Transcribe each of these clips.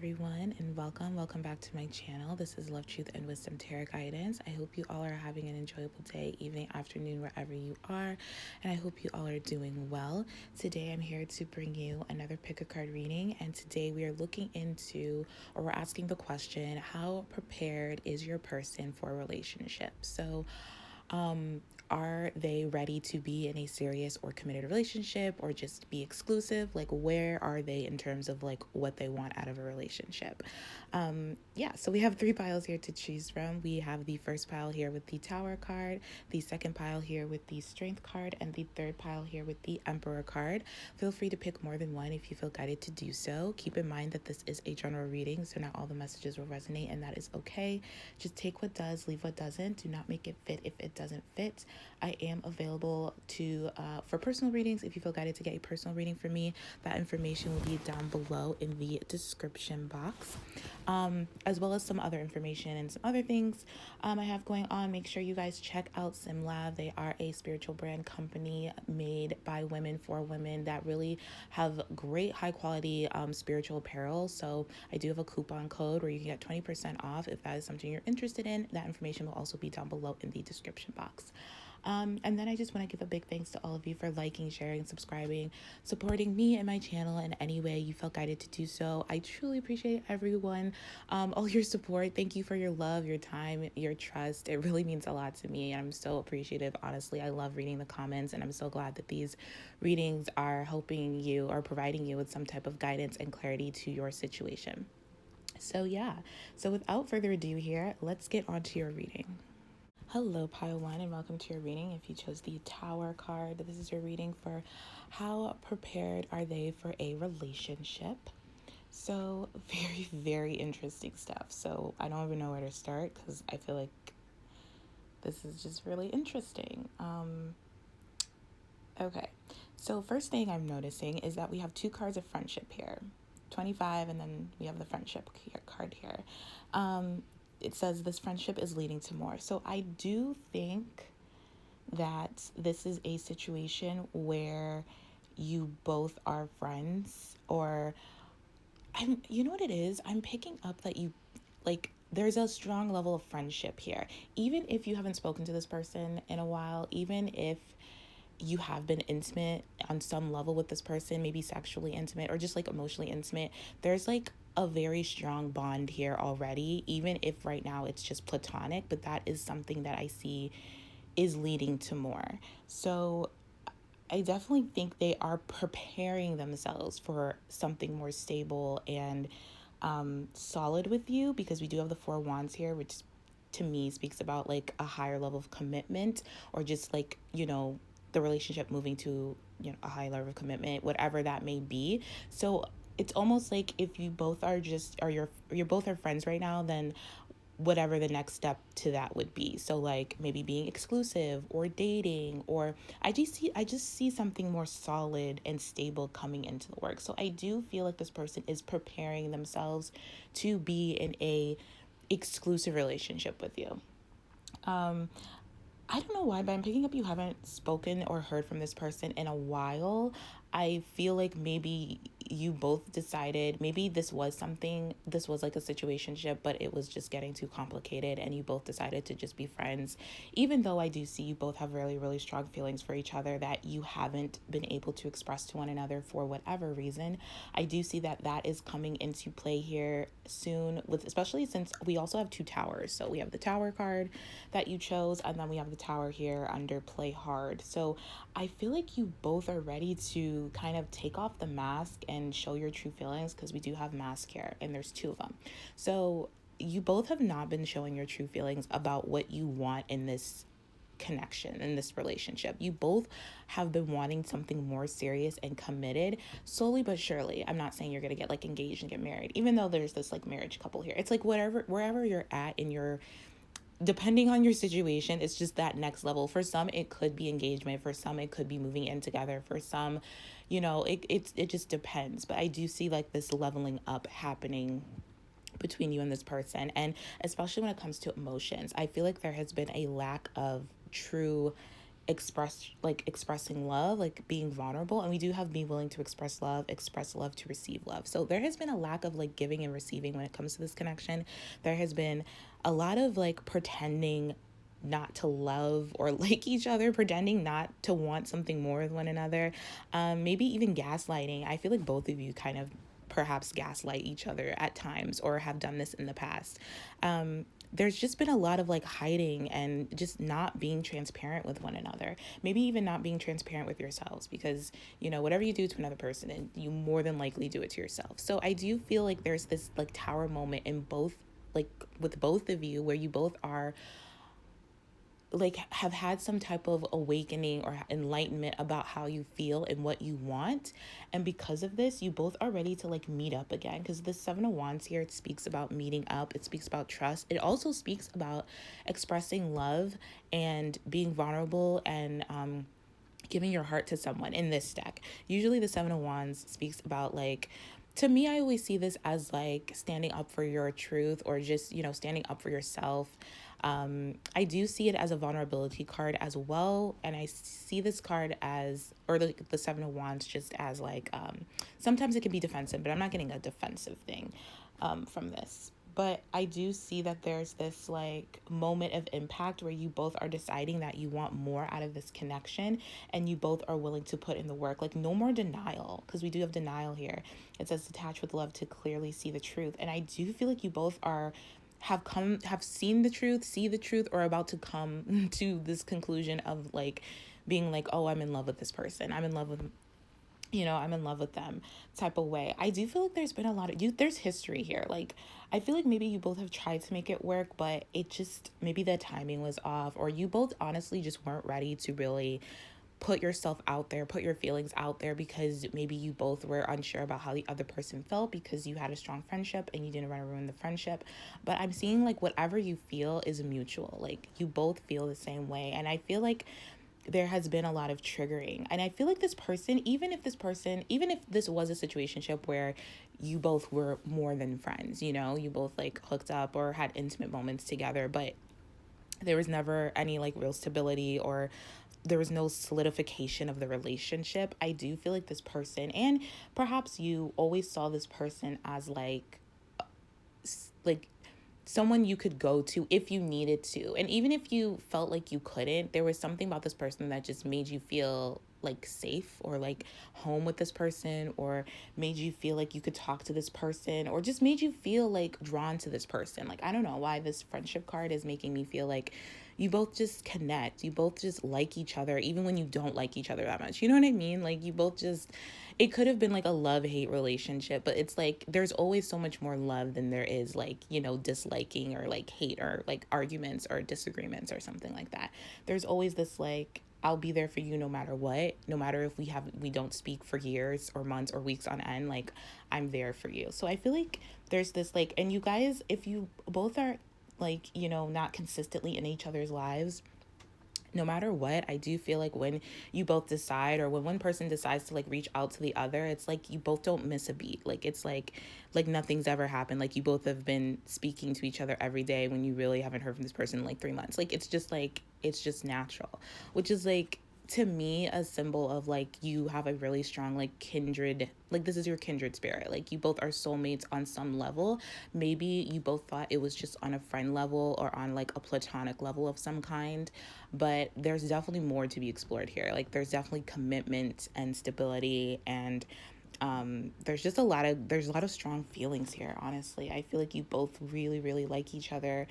everyone, and welcome back to my channel. This is Love, Truth, and Wisdom Tarot Guidance. I hope you all are having an enjoyable day, evening, afternoon, wherever you are, and I hope you all are doing well. Today I'm here to bring you another pick a card reading, and today we are looking into, or we're asking the question, how prepared is your person for a relationship? So are they ready to be in a serious or committed relationship, or just be exclusive? Like, where are they in terms of like what they want out of a relationship? So we have three piles here to choose from. We have the first pile here with the Tower card, the second pile here with the Strength card, and the third pile here with the Emperor card. Feel free to pick more than one if you feel guided to do so. Keep in mind that this is a general reading, so not all the messages will resonate, and that is okay. Just take what does, leave what doesn't. Do not make it fit if it doesn't fit. I am available for personal readings. If you feel guided to get a personal reading from me, that information will be down below in the description box, as well as some other information and some other things I have going on. Make sure you guys check out SYMLAV. They are a spiritual brand company made by women for women that really have great high quality spiritual apparel. So I do have a coupon code where you can get 20% off if that is something you're interested in. That information will also be down below in the description box. And then I just want to give a big thanks to all of you for liking, sharing, subscribing, supporting me and my channel in any way you felt guided to do so. I truly appreciate everyone, all your support. Thank you for your love, your time, your trust. It really means a lot to me. I'm so appreciative. Honestly, I love reading the comments, and I'm so glad that these readings are helping you or providing you with some type of guidance and clarity to your situation. So without further ado here, let's get on to your reading. Hello, pile one, and welcome to your reading. If you chose the Tower card, this is your reading for how prepared are they for a relationship. So very, very interesting stuff. So I don't even know where to start because I feel like this is just really interesting. Okay, so first thing I'm noticing is that we have two cards of friendship here, 25, and then we have the friendship card here. It says this friendship is leading to more. So I do think that this is a situation where you both are friends, or you know what it is? I'm picking up that there's a strong level of friendship here. Even if you haven't spoken to this person in a while, even if you have been intimate on some level with this person, maybe sexually intimate or just like emotionally intimate, there's like a very strong bond here already, even if right now it's just platonic, but that is something that I see is leading to more. So I definitely think they are preparing themselves for something more stable and solid with you, because we do have the Four Wands here, which to me speaks about like a higher level of commitment, or just like, the relationship moving to, a high level of commitment, whatever that may be. So it's almost like if you both are you're both are friends right now, then whatever the next step to that would be. So like maybe being exclusive or dating, or I just see something more solid and stable coming into the work. So I do feel like this person is preparing themselves to be in a exclusive relationship with you. I don't know why, but I'm picking up you haven't spoken or heard from this person in a while. I feel like maybe you both decided, maybe this was like a situationship, but it was just getting too complicated and you both decided to just be friends. Even though I do see you both have really, really strong feelings for each other that you haven't been able to express to one another for whatever reason, I do see that is coming into play here soon, especially since we also have two towers. So we have the Tower card that you chose, and then we have the Tower here under Play Hard. So I feel like you both are ready to kind of take off the mask and show your true feelings, because we do have mask here and there's two of them. So you both have not been showing your true feelings about what you want in this connection, in this relationship. You both have been wanting something more serious and committed, slowly but surely. I'm not saying you're gonna get like engaged and get married, even though there's this like marriage couple here. It's like wherever you're at in your, depending on your situation, it's just that next level. For some, it could be engagement. For some, it could be moving in together. For some, it just depends. But I do see like this leveling up happening between you and this person. And especially when it comes to emotions, I feel like there has been a lack of true expressing love, like being vulnerable, and we do have being willing to express love to receive love. So there has been a lack of like giving and receiving when it comes to this connection. There has been a lot of like pretending not to love or like each other, pretending not to want something more with one another, maybe even gaslighting. I feel like both of you kind of perhaps gaslight each other at times or have done this in the past. There's just been a lot of like hiding and just not being transparent with one another. Maybe even not being transparent with yourselves, because, you know, whatever you do to another person, and you more than likely do it to yourself. So I do feel like there's this like tower moment in both, like with both of you, where you both are like have had some type of awakening or enlightenment about how you feel and what you want, and because of this you both are ready to like meet up again. Because the Seven of Wands here, it speaks about meeting up, it speaks about trust, it also speaks about expressing love and being vulnerable and giving your heart to someone in this deck. Usually the Seven of Wands speaks about like, to me, I always see this as like standing up for your truth, or just, you know, standing up for yourself. I do see it as a vulnerability card as well. And I see this card as, or the Seven of Wands, just as like, sometimes it can be defensive, but I'm not getting a defensive thing from this. But I do see that there's this like moment of impact where you both are deciding that you want more out of this connection, and you both are willing to put in the work. Like no more denial, because we do have denial here. It says detach with love to clearly see the truth. And I do feel like you both have seen the truth, see the truth, or about to come to this conclusion of like being like, oh, I'm in love with this person. I'm in love with, you know, I'm in love with them type of way. I do feel like there's been a lot of there's history here. Like I feel like maybe you both have tried to make it work, but it just, maybe the timing was off, or you both honestly just weren't ready to really put yourself out there, put your feelings out there, because maybe you both were unsure about how the other person felt, because you had a strong friendship and you didn't want to ruin the friendship. But I'm seeing like whatever you feel is mutual. Like you both feel the same way. And I feel like there has been a lot of triggering. And I feel like this person, even if this was a situationship where you both were more than friends, you know, you both like hooked up or had intimate moments together, but there was never any like real stability, or there was no solidification of the relationship. I do feel like this person, and perhaps you always saw this person as like someone you could go to if you needed to. And even if you felt like you couldn't, there was something about this person that just made you feel like safe, or like home with this person, or made you feel like you could talk to this person, or just made you feel like drawn to this person. Like I don't know why this friendship card is making me feel like you both just connect, you both just like each other even when you don't like each other that much, you know what I mean? Like you both just, it could have been like a love-hate relationship, but it's like there's always so much more love than there is like, you know, disliking or like hate or like arguments or disagreements or something like that. There's always this like, I'll be there for you no matter what, no matter if we don't speak for years or months or weeks on end, like I'm there for you. So I feel like there's this like, and you guys, if you both are like, you know, not consistently in each other's lives, no matter what, I do feel like when you both decide, or when one person decides to like reach out to the other, it's like you both don't miss a beat. Like it's like nothing's ever happened. Like you both have been speaking to each other every day when you really haven't heard from this person in like 3 months. Like it's just natural, which is like, to me, a symbol of like you have a really strong like kindred, like this is your kindred spirit. Like you both are soulmates on some level. Maybe you both thought it was just on a friend level or on like a platonic level of some kind, but there's definitely more to be explored here. Like there's definitely commitment and stability, and there's a lot of strong feelings here. Honestly, I feel like you both really, really like each other,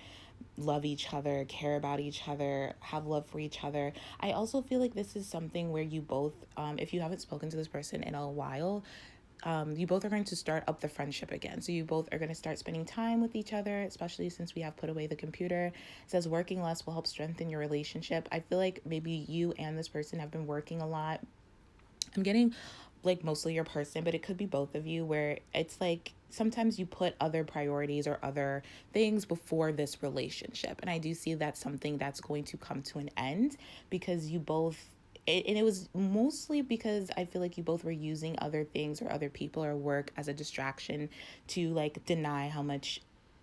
love each other, care about each other, have love for each other. I also feel like this is something where you both, if you haven't spoken to this person in a while, you both are going to start up the friendship again. So you both are going to start spending time with each other, especially since we have put away the computer. It says working less will help strengthen your relationship. I feel like maybe you and this person have been working a lot. I'm getting like mostly your person, but it could be both of you, where it's like sometimes you put other priorities or other things before this relationship. And I do see that's something that's going to come to an end, because you both, and it was mostly because I feel like you both were using other things or other people or work as a distraction to like deny how much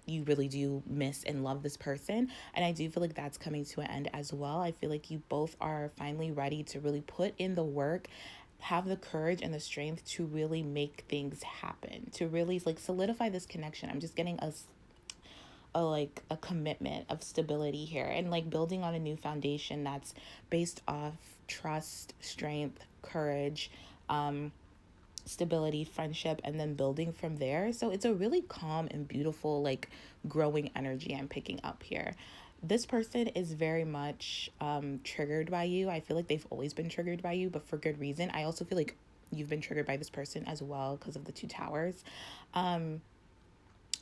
you really do miss and love this person. And I do feel like that's coming to an end as well. I feel like you both are finally ready to really put in the work, have the courage and the strength to really make things happen, to really like solidify this connection. I'm just getting a like a commitment of stability here, and like building on a new foundation that's based off trust, strength, courage, stability, friendship, and then building from there. So it's a really calm and beautiful, like growing energy I'm picking up here. This person is very much triggered by you. I feel like they've always been triggered by you, but for good reason. I also feel like you've been triggered by this person as well because of the two towers.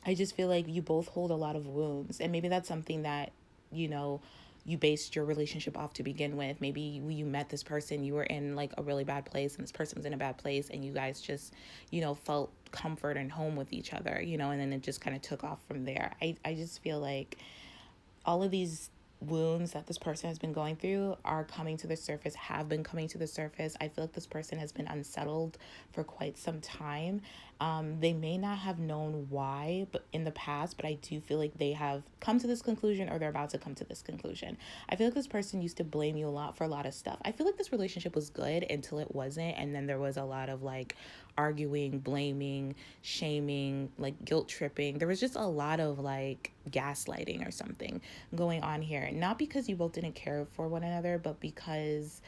I just feel like you both hold a lot of wounds, and maybe that's something that, you know, you based your relationship off to begin with. Maybe when you met this person, you were in like a really bad place, and this person was in a bad place, and you guys just, felt comfort and home with each other, and then it just kind of took off from there. I just feel like all of these wounds that this person has been going through are coming to the surface, have been coming to the surface. I feel like this person has been unsettled for quite some time. They may not have known why, but in the past, but I do feel like they have come to this conclusion, or they're about to come to this conclusion. I feel like this person used to blame you a lot for a lot of stuff. I feel like this relationship was good until it wasn't, and then there was a lot of like arguing, blaming, shaming, like guilt tripping. There was just a lot of like gaslighting or something going on here. Not because you both didn't care for one another, but because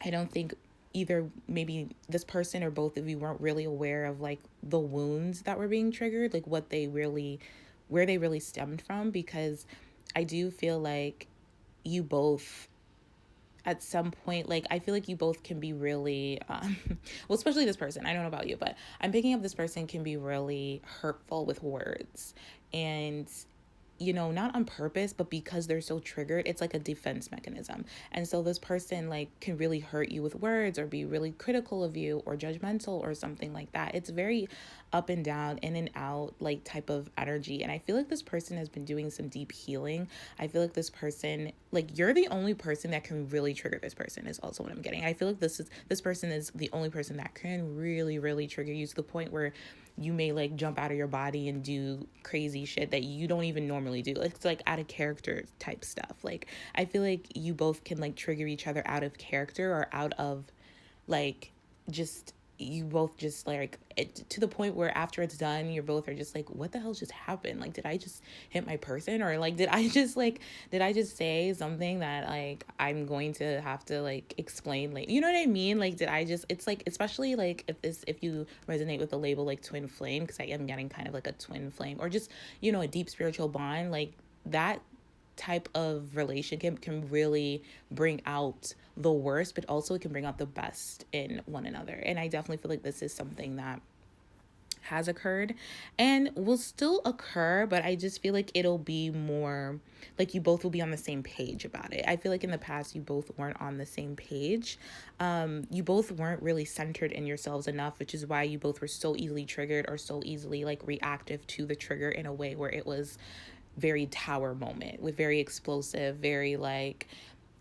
I don't think either maybe this person or both of you weren't really aware of like the wounds that were being triggered, like where they really stemmed from. Because I do feel like you both at some point, like I feel like you both can be really well, especially this person, I don't know about you, but I'm picking up this person can be really hurtful with words. And not on purpose, but because they're so triggered, it's like a defense mechanism. And so this person like can really hurt you with words, or be really critical of you, or judgmental, or something like that. It's very up and down, in and out, like type of energy. And I feel like this person has been doing some deep healing. I feel like this person, like you're the only person that can really trigger this person, is also what I'm getting. I feel like this person is the only person that can really, really trigger you to the point where you may like jump out of your body and do crazy shit that you don't even normally do. It's like out of character type stuff. Like I feel like you both can like trigger each other out of character, or out of like just you both just like it, to the point where after it's done, you're both are just like, what the hell just happened? Like, did I just hit my person? Or like, did I just say something that like I'm going to have to like explain, like, you know what I mean? Like, it's like, especially like if you resonate with the label like twin flame, because I am getting kind of like a twin flame, or just, a deep spiritual bond, like that type of relationship can really bring out the worst, but also it can bring out the best in one another. And I definitely feel like this is something that has occurred and will still occur, but I just feel like it'll be more like you both will be on the same page about it. I feel like in the past you both weren't on the same page. You both weren't really centered in yourselves enough, which is why you both were so easily triggered, or so easily like reactive to the trigger, in a way where it was very tower moment, with very explosive, very like,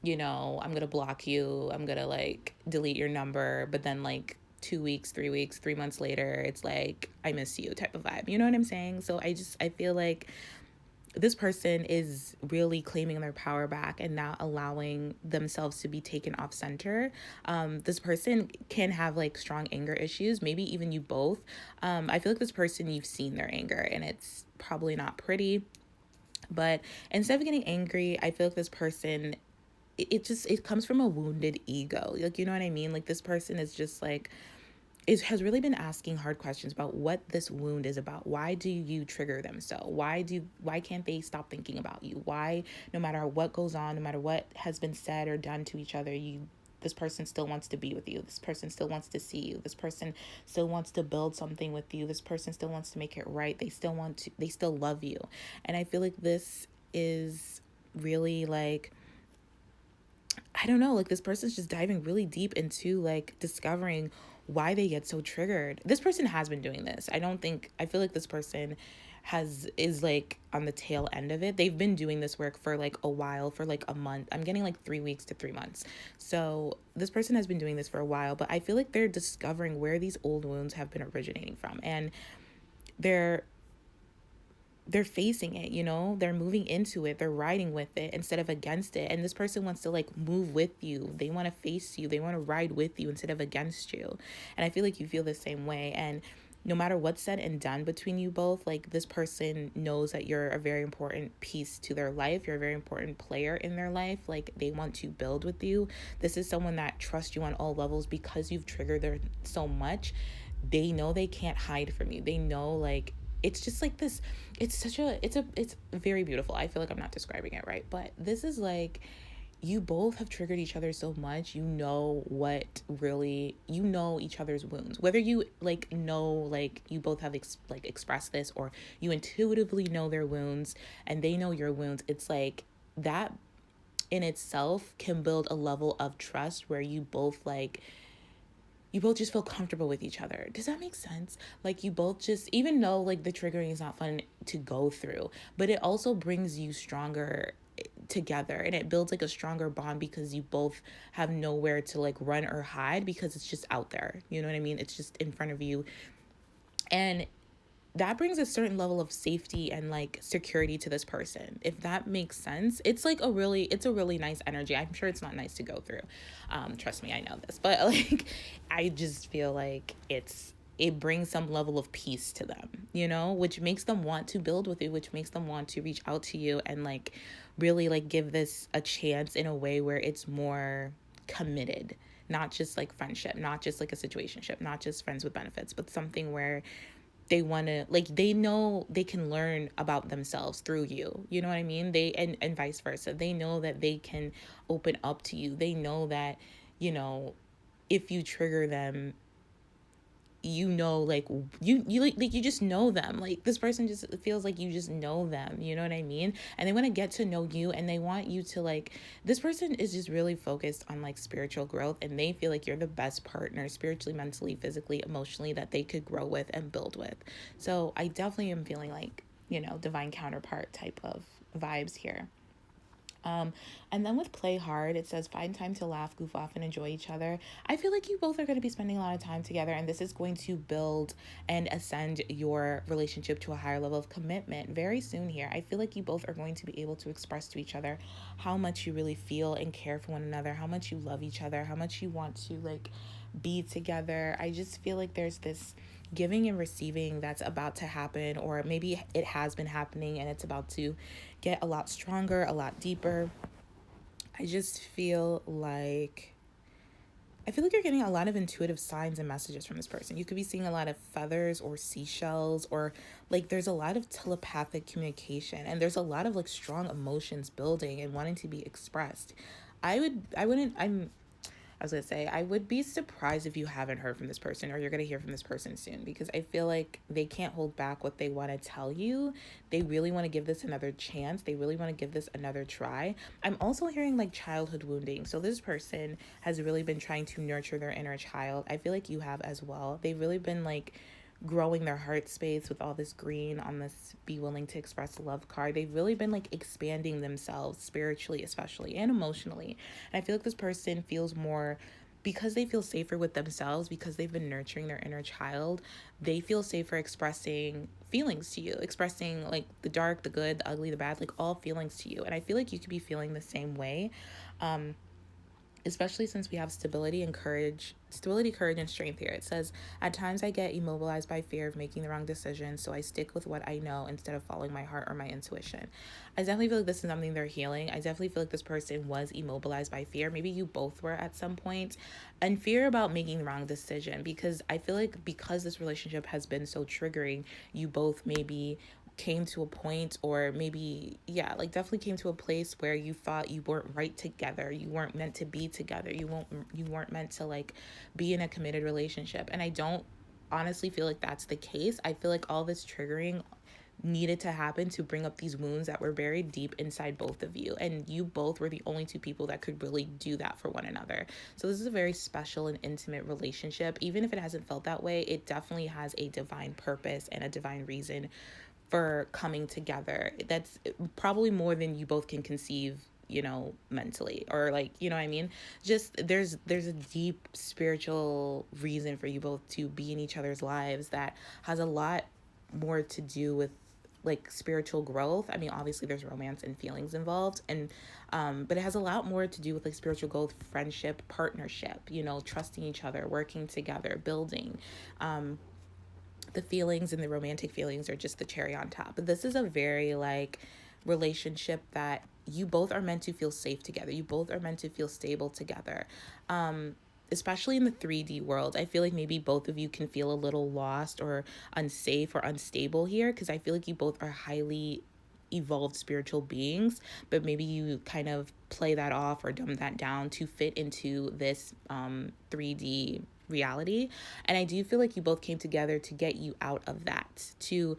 I'm gonna block you, I'm gonna like delete your number, but then like 2 weeks, 3 weeks, 3 months later, it's like, I miss you type of vibe. You know what I'm saying? So I feel like this person is really claiming their power back and not allowing themselves to be taken off center. This person can have like strong anger issues, maybe even you both. I feel like this person, you've seen their anger, and it's probably not pretty. But instead of getting angry, I feel like this person, it comes from a wounded ego. Like, you know what I mean? Like this person is just like, has really been asking hard questions about what this wound is about. Why do you trigger them so? Why can't they stop thinking about you? Why, no matter what goes on, no matter what has been said or done to each other, this person still wants to be with you. This person still wants to see you. This person still wants to build something with you. This person still wants to make it right. They still love you. And I feel like this is really like, I don't know, like this person's just diving really deep into like discovering why they get so triggered. This person has been doing this. I feel like this person is like on the tail end of it. They've been doing this work for like a while, for like a month. I'm getting like 3 weeks to 3 months. So this person has been doing this for a while, but I feel like they're discovering where these old wounds have been originating from. And they're they're facing it, they're moving into it, they're riding with it instead of against it. And this person wants to like move with you. They want to face you. They want to ride with you instead of against you. And I feel like you feel the same way. And no matter what's said and done between you both, like this person knows that you're a very important piece to their life. You're a very important player in their life. Like they want to build with you. This is someone that trusts you on all levels because you've triggered them so much. They know they can't hide from you. They know like it's just like this, it's very beautiful. I feel like I'm not describing it right, but this is like you both have triggered each other so much. You know each other's wounds, whether you like know like you both have expressed this, or you intuitively know their wounds and they know your wounds. It's like that in itself can build a level of trust where you both just feel comfortable with each other. Does that make sense? Like you both just, even though like the triggering is not fun to go through, but it also brings you stronger together, and it builds like a stronger bond because you both have nowhere to like run or hide because it's just out there. You know what I mean? It's just in front of you. And that brings a certain level of safety and like security to this person, if that makes sense. It's a really nice energy. I'm sure it's not nice to go through, trust me, I know this, but like I just feel like it brings some level of peace to them, which makes them want to build with you, which makes them want to reach out to you and like really like give this a chance in a way where it's more committed, not just like friendship, not just like a situationship, not just friends with benefits, but something where they want to like, they know they can learn about themselves through you. You know what I mean? And vice versa. They know that they can open up to you. They know that, if you trigger them, like you just know them. Like this person just feels like you just know them, you know what I mean? And they want to get to know you, and they want you to like, this person is just really focused on like spiritual growth, and they feel like you're the best partner spiritually, mentally, physically, emotionally that they could grow with and build with. So I definitely am feeling like, divine counterpart type of vibes here. And then with play hard, it says find time to laugh, goof off, and enjoy each other. I feel like you both are going to be spending a lot of time together, and this is going to build and ascend your relationship to a higher level of commitment very soon here. I feel like you both are going to be able to express to each other how much you really feel and care for one another, how much you love each other, how much you want to like be together. I just feel like there's this giving and receiving that's about to happen, or maybe it has been happening and it's about to get a lot stronger, a lot deeper. I just feel like you're getting a lot of intuitive signs and messages from this person. You could be seeing a lot of feathers or seashells, or like there's a lot of telepathic communication, and there's a lot of like strong emotions building and wanting to be expressed. I would be surprised if you haven't heard from this person, or you're going to hear from this person soon, because I feel like they can't hold back what they want to tell you. They really want to give this another chance. They really want to give this another try. I'm also hearing like childhood wounding. So this person has really been trying to nurture their inner child. I feel like you have as well. They've really been like growing their heart space with all this green on this be willing to express love card. They've really been like expanding themselves spiritually, especially, and emotionally. And I feel like this person feels more, because they feel safer with themselves, because they've been nurturing their inner child, they feel safer expressing feelings to you, expressing like the dark, the good, the ugly, the bad, like all feelings to you. And I feel like you could be feeling the same way. Especially since we have stability, courage, and strength here. It says, at times I get immobilized by fear of making the wrong decision, so I stick with what I know instead of following my heart or my intuition. I definitely feel like this is something they're healing. I definitely feel like this person was immobilized by fear. Maybe you both were at some point, and fear about making the wrong decision, because I feel like because this relationship has been so triggering, you both maybe came to a point, or maybe definitely came to a place where you thought you weren't right together, you weren't meant to be together, you weren't meant to like be in a committed relationship. And I don't honestly feel like that's the case. I feel like all this triggering needed to happen to bring up these wounds that were buried deep inside both of you, and you both were the only two people that could really do that for one another. So this is a very special and intimate relationship. Even if it hasn't felt that way, it definitely has a divine purpose and a divine reason for coming together. That's probably more than you both can conceive, mentally, or like, what I mean? Just there's a deep spiritual reason for you both to be in each other's lives that has a lot more to do with like spiritual growth. I mean, obviously there's romance and feelings involved, and but it has a lot more to do with like spiritual growth, friendship, partnership, you know, trusting each other, working together, building. The feelings and the romantic feelings are just the cherry on top. But this is a very like relationship that you both are meant to feel safe together. You both are meant to feel stable together. Especially in the 3D world, I feel like maybe both of you can feel a little lost or unsafe or unstable here, because I feel like you both are highly evolved spiritual beings, but maybe you kind of play that off or dumb that down to fit into this 3D reality. And I do feel like you both came together to get you out of that, to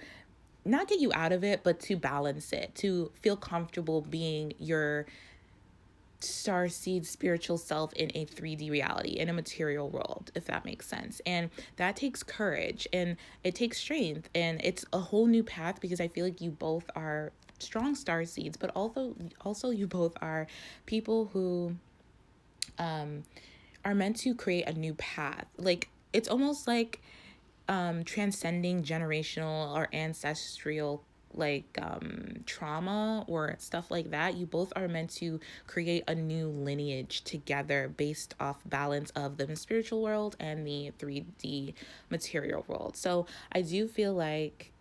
not get you out of it, but to balance it, to feel comfortable being your starseed spiritual self in a 3D reality, in a material world, if that makes sense. And that takes courage and it takes strength, and it's a whole new path, because I feel like you both are strong star seeds, but also you both are people who are meant to create a new path. Like it's almost like transcending generational or ancestral like trauma or stuff like that. You both are meant to create a new lineage together based off balance of the spiritual world and the 3D material world. So I do feel like,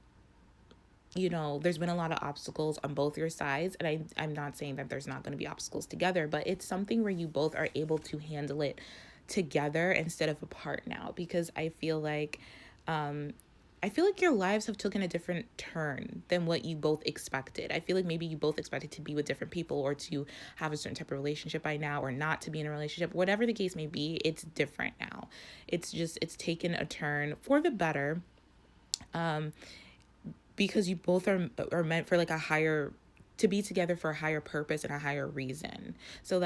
you know, there's been a lot of obstacles on both your sides, and I'm not saying that there's not going to be obstacles together, but it's something where you both are able to handle it together instead of apart now, because I feel like your lives have taken a different turn than what you both expected. I feel like maybe you both expected to be with different people or to have a certain type of relationship by now, or not to be in a relationship. Whatever the case may be, it's different now. It's taken a turn for the better. Because you both are meant for like a higher, to be together for a higher purpose and a higher reason. So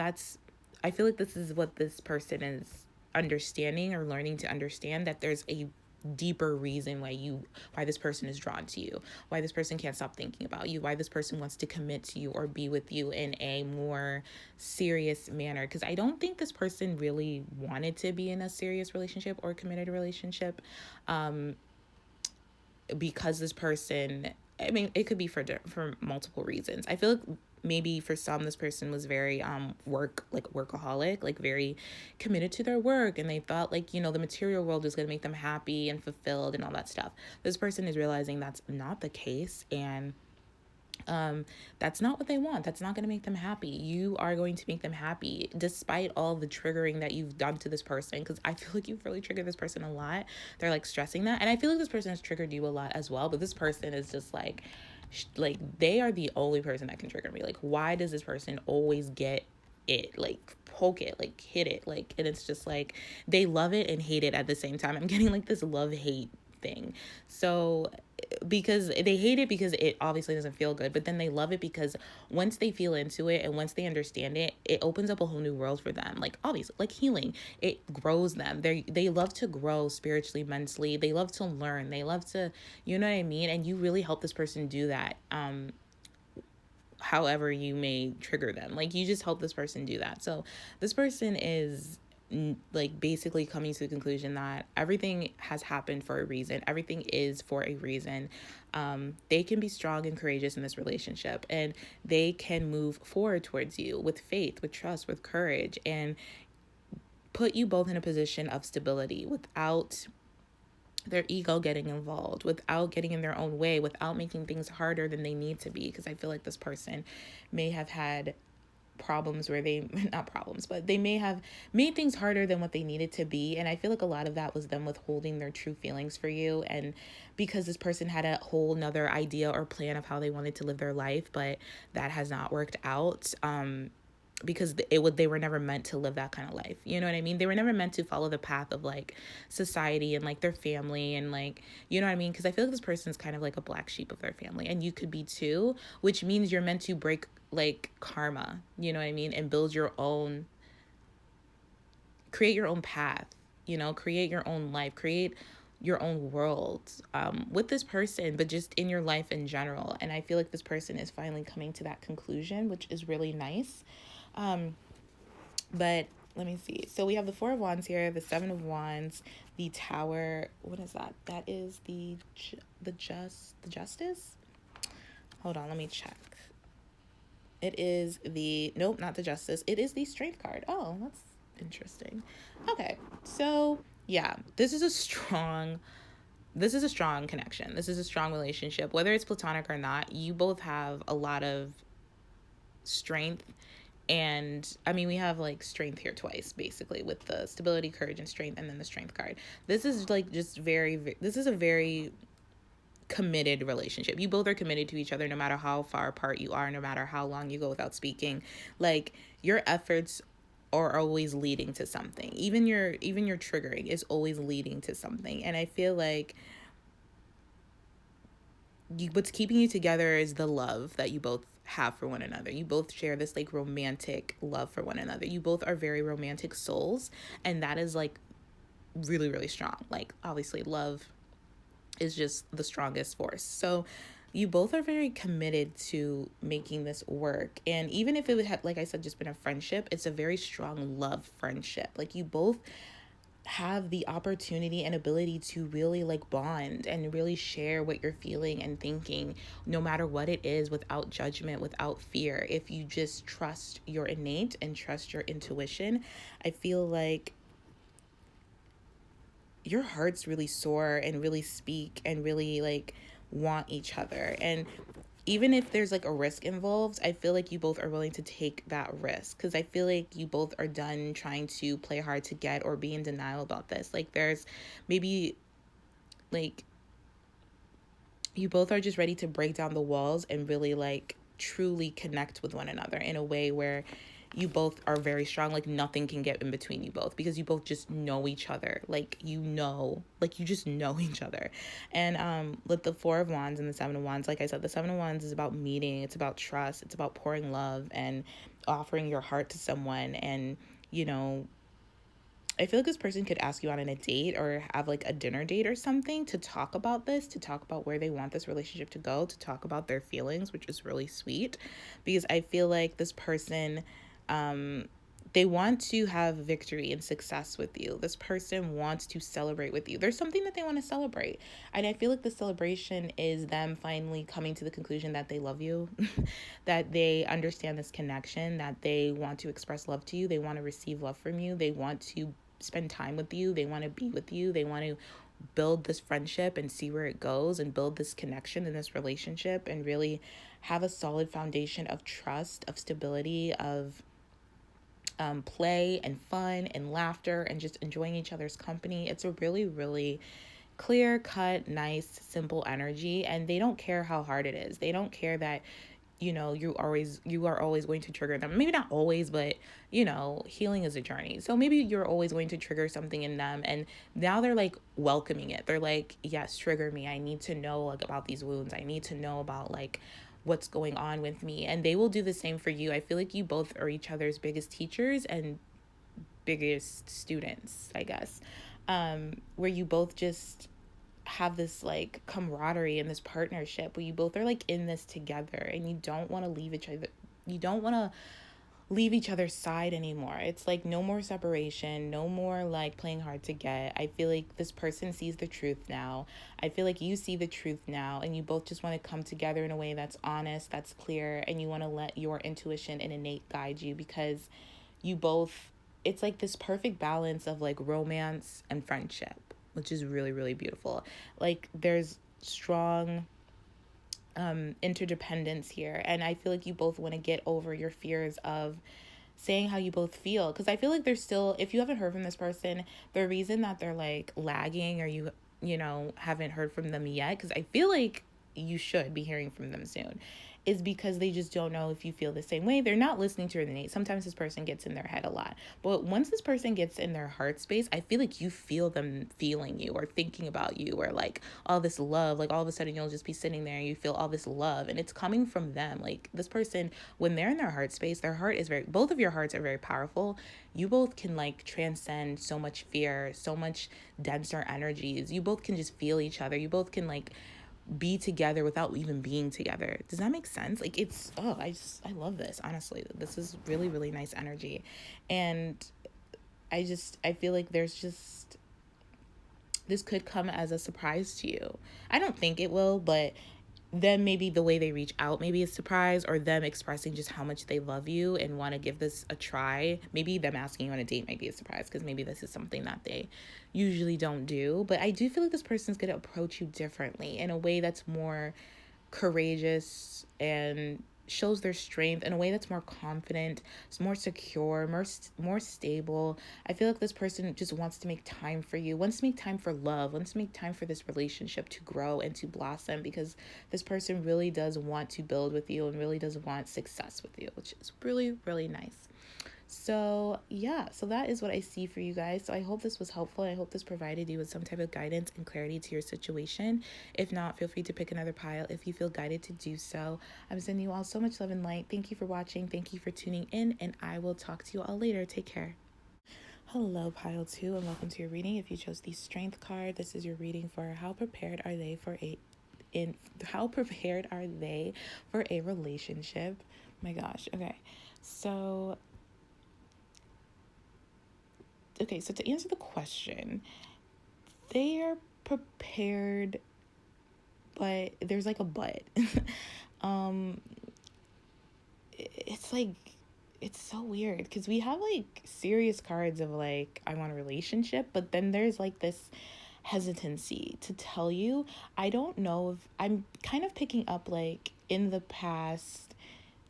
I feel like this is what this person is understanding or learning to understand, that there's a deeper reason why this person is drawn to you, why this person can't stop thinking about you, why this person wants to commit to you or be with you in a more serious manner. Because I don't think this person really wanted to be in a serious relationship or committed relationship. Because this person, I mean, it could be for multiple reasons. I feel like maybe for some, this person was very workaholic, like very committed to their work, and they thought like, you know, the material world is going to make them happy and fulfilled and all that stuff. This person is realizing that's not the case, and that's not what they want. That's not going to make them happy. You are going to make them happy despite all the triggering that you've done to this person, because I feel like you've really triggered this person a lot. They're like stressing that, and I feel like this person has triggered you a lot as well, but this person is just like they are the only person that can trigger me. Like, why does this person always get it, like poke it, like hit it, like, and it's just like they love it and hate it at the same time. I'm getting like this love hate thing. So because they hate it because it obviously doesn't feel good, but then they love it because once they feel into it and once they understand it, it opens up a whole new world for them. Like obviously, like healing, it grows them. They love to grow spiritually, mentally. They love to learn. They love to, you know what I mean? And you really help this person do that. However you may trigger them, like you just help this person do that. So this person is like basically coming to the conclusion that everything has happened for a reason. Everything is for a reason. They can be strong and courageous in this relationship, and they can move forward towards you with faith, with trust, with courage, and put you both in a position of stability without their ego getting involved, without getting in their own way, without making things harder than they need to be. Because I feel like this person may have had problems where they, not problems, but they may have made things harder than what they needed to be. And I feel like a lot of that was them withholding their true feelings for you. And because this person had a whole nother idea or plan of how they wanted to live their life, but that has not worked out. Because they were never meant to live that kind of life. You know what I mean? They were never meant to follow the path of like society and like their family and like, you know what I mean? Because I feel like this person's kind of like a black sheep of their family, and you could be too, which means you're meant to break like karma, you know what I mean? And build your own, create your own path, you know, create your own life, create your own world with this person, but just in your life in general. And I feel like this person is finally coming to that conclusion, which is really nice. But let me see. So we have the 4 of Wands here, the 7 of Wands, the Tower. What is that? That is the justice. Hold on, let me check. It is the, nope, not the Justice. It is the Strength card. Oh, that's interesting. Okay, so yeah, this is a strong connection. This is a strong relationship. Whether it's platonic or not, you both have a lot of strength. And I mean, we have like strength here twice, basically, with the stability, courage, and strength, and then the Strength card. This is like just this is a very committed relationship. You both are committed to each other no matter how far apart you are, no matter how long you go without speaking. Like, your efforts are always leading to something. Even your triggering is always leading to something. And I feel like what's keeping you together is the love that you both have for one another. You both share this like romantic love for one another. You both are very romantic souls, and that is like really, really strong. Like, obviously love is just the strongest force. So you both are very committed to making this work. And even if it had, like I said, just been a friendship, it's a very strong love friendship. Like, you both have the opportunity and ability to really like bond and really share what you're feeling and thinking, no matter what it is, without judgment, without fear. If you just trust your innate and trust your intuition, I feel like your hearts really soar and really speak and really like want each other. And even if there's like a risk involved, I feel like you both are willing to take that risk, because I feel like you both are done trying to play hard to get or be in denial about this. Like, there's maybe like you both are just ready to break down the walls and really like truly connect with one another in a way where you both are very strong. Like, nothing can get in between you both, because you both just know each other. Like, you just know each other. And with the Four of Wands and the Seven of Wands, like I said, the Seven of Wands is about meeting, it's about trust, it's about pouring love and offering your heart to someone. And I feel like this person could ask you out on a date or have like a dinner date or something to talk about this, to talk about where they want this relationship to go, to talk about their feelings, which is really sweet, because I feel like this person, they want to have victory and success with you. This person wants to celebrate with you. There's something that they want to celebrate. And I feel like the celebration is them finally coming to the conclusion that they love you, that they understand this connection, that they want to express love to you. They want to receive love from you. They want to spend time with you. They want to be with you. They want to build this friendship and see where it goes, and build this connection in this relationship, and really have a solid foundation of trust, of stability, of play and fun and laughter and just enjoying each other's company. It's a really, really clear cut, nice, simple energy, and they don't care how hard it is. They don't care that you are always going to trigger them. Maybe not always, but healing is a journey. So maybe you're always going to trigger something in them, and now they're like welcoming it. They're like, yes, trigger me. I need to know like about these wounds. I need to know about like what's going on with me. And they will do the same for you. I feel like you both are each other's biggest teachers and biggest students, I guess. Where you both just have this like camaraderie and this partnership where you both are like in this together, and you don't want to leave each other. You don't want to leave each other's side anymore. It's like no more separation, no more like playing hard to get. I feel like this person sees the truth now. I feel like you see the truth now, and you both just want to come together in a way that's honest, that's clear, and you want to let your intuition and innate guide you, because you both, it's like this perfect balance of like romance and friendship, which is really, really beautiful. Like, there's strong interdependence here, and I feel like you both want to get over your fears of saying how you both feel, because I feel like there's still, if you haven't heard from this person, the reason that they're like lagging, or haven't heard from them yet, because I feel like you should be hearing from them soon, is because they just don't know if you feel the same way. They're not listening to your innate. Sometimes this person gets in their head a lot. But once this person gets in their heart space, I feel like you feel them feeling you or thinking about you, or like all this love. Like, all of a sudden you'll just be sitting there and you feel all this love, and it's coming from them. Like, this person, when they're in their heart space, their heart is very, both of your hearts are very powerful. You both can like transcend so much fear, so much denser energies. You both can just feel each other. You both can like be together without even being together. Does that make sense? Like, it's, I love this. Honestly, this is really, really nice energy. And I feel like this could come as a surprise to you. I don't think it will, but them, maybe the way they reach out maybe is surprise, or them expressing just how much they love you and want to give this a try. Maybe them asking you on a date might be a surprise, because maybe this is something that they usually don't do. But I do feel like this person's going to approach you differently, in a way that's more courageous and shows their strength, in a way that's more confident, it's more secure, more stable. I feel like this person just wants to make time for you, wants to make time for love, wants to make time for this relationship to grow and to blossom, because this person really does want to build with you and really does want success with you, which is really, really nice. So yeah, so that is what I see for you guys. So I hope this was helpful. I hope this provided you with some type of guidance and clarity to your situation. If not, feel free to pick another pile if you feel guided to do so. I'm sending you all so much love and light. Thank you for watching. Thank you for tuning in, and I will talk to you all later. Take care. Hello, pile 2, and welcome to your reading. If you chose the Strength card, this is your reading for how prepared are they for a relationship. My gosh. So to answer the question, they are prepared, but there's like a but. It's like, it's so weird, because we have like serious cards of like, I want a relationship, but then there's like this hesitancy to tell you. I don't know if I'm kind of picking up, like, in the past,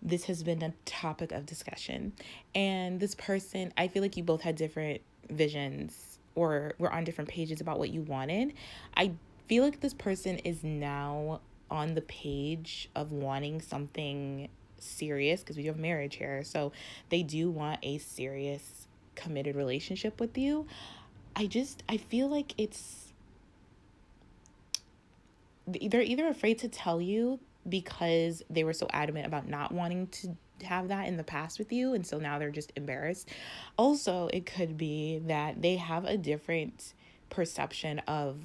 this has been a topic of discussion, and this person, I feel like you both had different visions, or were on different pages about what you wanted. I feel like this person is now on the page of wanting something serious, because we have marriage here, so they do want a serious, committed relationship with you. I feel like they're either afraid to tell you because they were so adamant about not wanting to have that in the past with you, and so now they're just embarrassed. Also, it could be that they have a different perception of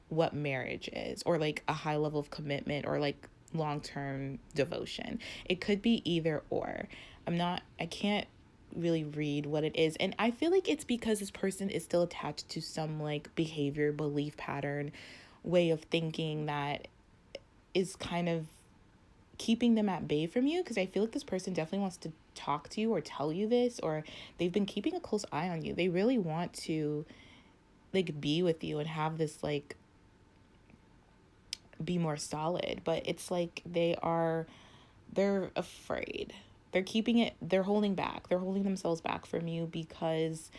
what marriage is, or like a high level of commitment, or like long-term devotion. It could be either or. I can't really read what it is, and I feel like it's because this person is still attached to some like behavior, belief pattern, way of thinking that is kind of keeping them at bay from you, because I feel like this person definitely wants to talk to you or tell you this, or they've been keeping a close eye on you. They really want to like be with you and have this like be more solid, but it's like they're afraid. They're holding back. They're holding themselves back from you because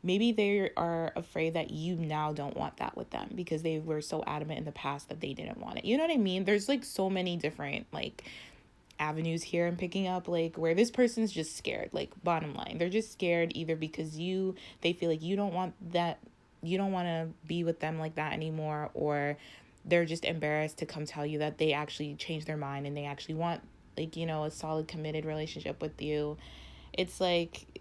maybe they are afraid that you now don't want that with them, because they were so adamant in the past that they didn't want it. You know what I mean? There's like so many different like avenues here I'm picking up, like where this person's just scared. Like, bottom line, they're just scared either because they feel like you don't want that, you don't want to be with them like that anymore, or they're just embarrassed to come tell you that they actually changed their mind and they actually want, like, you know, a solid committed relationship with you. It's like,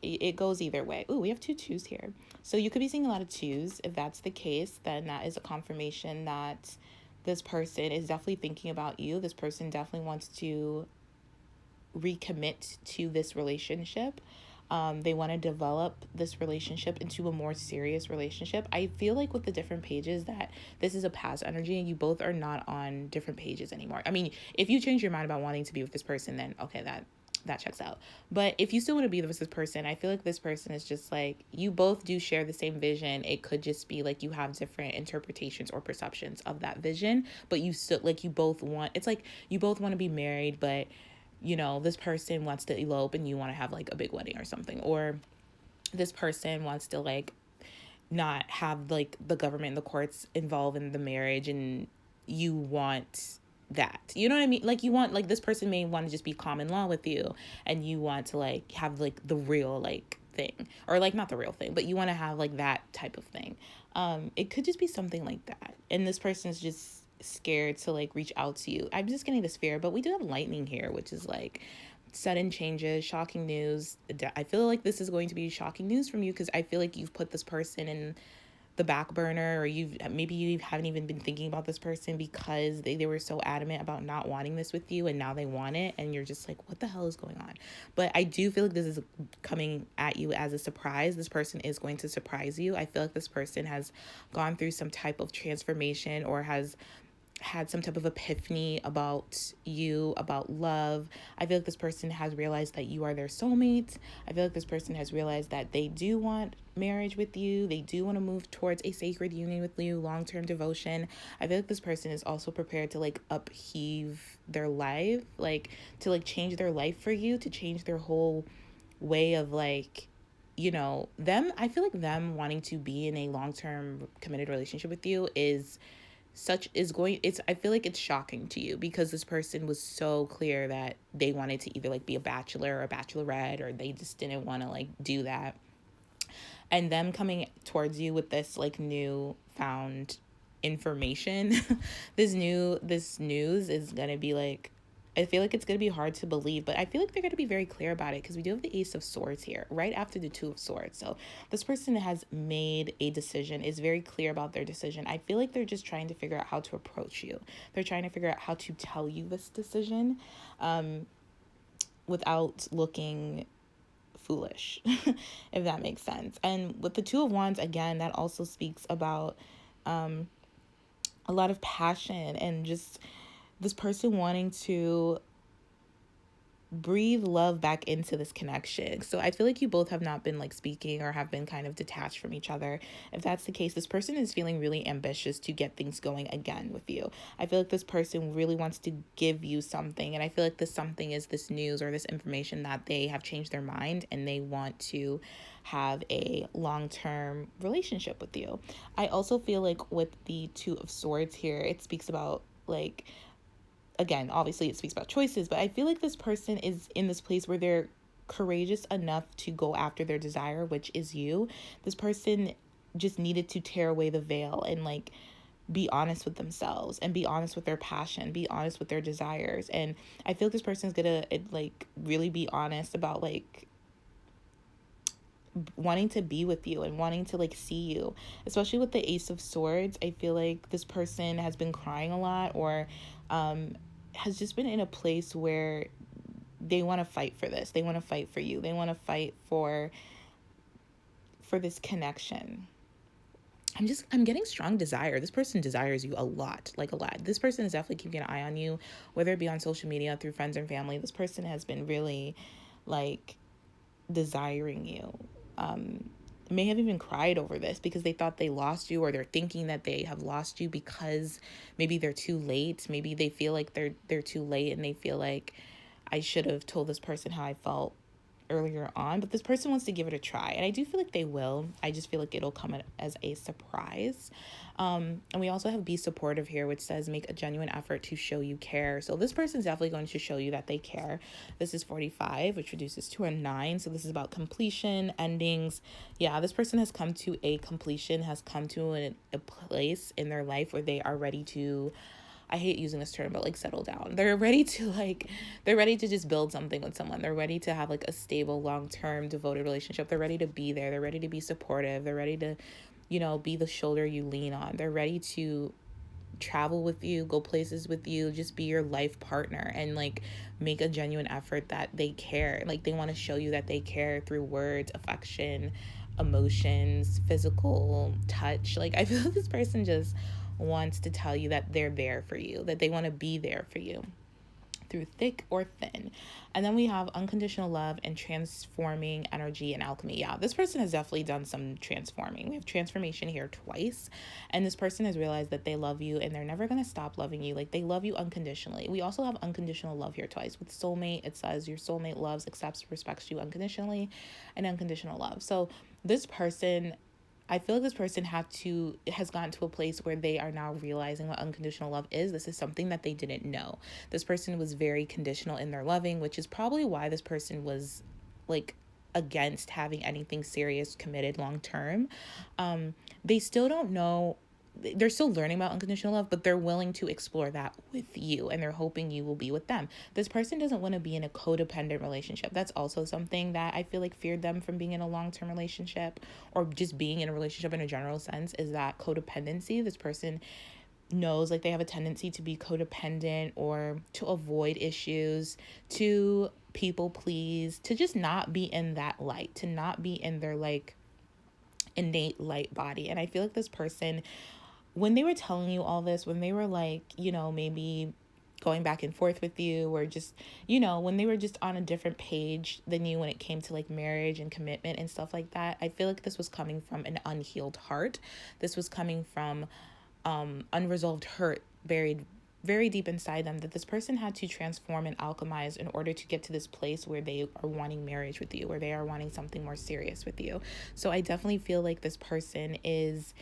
it goes either way. Ooh, we have 2 twos here. So you could be seeing a lot of 2s. If that's the case, then that is a confirmation that this person is definitely thinking about you. This person definitely wants to recommit to this relationship. They want to develop this relationship into a more serious relationship. I feel like with the different pages that this is a past energy and you both are not on different pages anymore. I mean, if you change your mind about wanting to be with this person, then okay, that checks out. But if you still want to be with this person, I feel like this person is just like, you both do share the same vision. It could just be like you have different interpretations or perceptions of that vision, but you still, like, you both want, it's like you both want to be married, but you know, this person wants to elope and you want to have like a big wedding or something, or this person wants to like not have like the government and the courts involved in the marriage, and you want that, you know what I mean? Like, you want, like, this person may want to just be common law with you, and you want to like have like the real like thing, or like not the real thing, but you want to have like that type of thing. It could just be something like that, and this person is just scared to like reach out to you. I'm just getting this fear, but we do have lightning here, which is like sudden changes, shocking news. I feel like this is going to be shocking news from you, because I feel like you've put this person in the back burner, or you haven't even been thinking about this person because they were so adamant about not wanting this with you, and now they want it, and you're just like, what the hell is going on? But I do feel like this is coming at you as a surprise. This person is going to surprise you. I feel like this person has gone through some type of transformation, or has had some type of epiphany about you, about love. I feel like this person has realized that you are their soulmate. I feel like this person has realized that they do want marriage with you. They do want to move towards a sacred union with you, long-term devotion. I feel like this person is also prepared to like upheave their life, like to like change their life for you, to change their whole way of like, them. I feel like them wanting to be in a long-term committed relationship with you I feel like it's shocking to you, because this person was so clear that they wanted to either like be a bachelor or a bachelorette, or they just didn't want to like do that. And them coming towards you with this like new found information, this news is gonna be like, I feel like it's going to be hard to believe, but I feel like they're going to be very clear about it, because we do have the Ace of Swords here, right after the Two of Swords. So this person has made a decision, is very clear about their decision. I feel like they're just trying to figure out how to approach you. They're trying to figure out how to tell you this decision without looking foolish, if that makes sense. And with the Two of Wands, again, that also speaks about a lot of passion and just this person wanting to breathe love back into this connection. So I feel like you both have not been like speaking, or have been kind of detached from each other. If that's the case, this person is feeling really ambitious to get things going again with you. I feel like this person really wants to give you something, and I feel like this something is this news or this information that they have changed their mind and they want to have a long-term relationship with you. I also feel like with the Two of Swords here, it speaks about like, again, obviously it speaks about choices, but I feel like this person is in this place where they're courageous enough to go after their desire, which is you. This person just needed to tear away the veil and like be honest with themselves and be honest with their passion, be honest with their desires. And I feel like this person's gonna like really be honest about like wanting to be with you and wanting to like see you, especially with the Ace of Swords. I feel like this person has been crying a lot, or has just been in a place where they want to fight for this. They want to fight for you. They want to fight for this connection. I'm getting strong desire. This person desires you a lot, like a lot. This person is definitely keeping an eye on you, whether it be on social media, through friends and family. This person has been really like desiring you. May have even cried over this because they thought they lost you, or they're thinking that they have lost you because maybe they're too late. Maybe they feel like they're too late, and they feel like, I should have told this person how I felt earlier on. But this person wants to give it a try, and I do feel like they will. I just feel like it'll come as a surprise. And we also have be supportive here, which says make a genuine effort to show you care. So this person's definitely going to show you that they care. This is 45, which reduces to a 9. So this is about completion, endings. Yeah, this person has come to a completion, has come to a place in their life where they are ready to, I hate using this term, but like settle down. They're ready to just build something with someone. They're ready to have like a stable, long-term, devoted relationship. They're ready to be there. They're ready to be supportive. They're ready to, be the shoulder you lean on. They're ready to travel with you, go places with you, just be your life partner, and like make a genuine effort that they care. Like they want to show you that they care through words, affection, emotions, physical touch. Like I feel like this person just wants to tell you that they're there for you, that they want to be there for you through thick or thin. And then we have unconditional love and transforming energy and alchemy. Yeah, this person has definitely done some transforming. We have transformation here twice, and this person has realized that they love you and they're never going to stop loving you. Like they love you unconditionally. We also have unconditional love here twice. With soulmate, it says your soulmate loves, accepts, respects you unconditionally, and unconditional love. So this person, I feel like this person has gotten to a place where they are now realizing what unconditional love is. This is something that they didn't know. This person was very conditional in their loving, which is probably why this person was like against having anything serious, committed, long term. They still don't know. They're still learning about unconditional love, but they're willing to explore that with you, and they're hoping you will be with them. This person doesn't want to be in a codependent relationship. That's also something that I feel like feared them from being in a long-term relationship, or just being in a relationship in a general sense, is that codependency. This person knows like they have a tendency to be codependent, or to avoid issues, to people please, to just not be in that light, to not be in their like innate light body. And I feel like this person when they were telling you all this, when they were like, maybe going back and forth with you, or just, when they were just on a different page than you when it came to like marriage and commitment and stuff like that, I feel like this was coming from an unhealed heart. This was coming from unresolved hurt buried very deep inside them, that this person had to transform and alchemize in order to get to this place where they are wanting marriage with you, where they are wanting something more serious with you. So I definitely feel like this person is,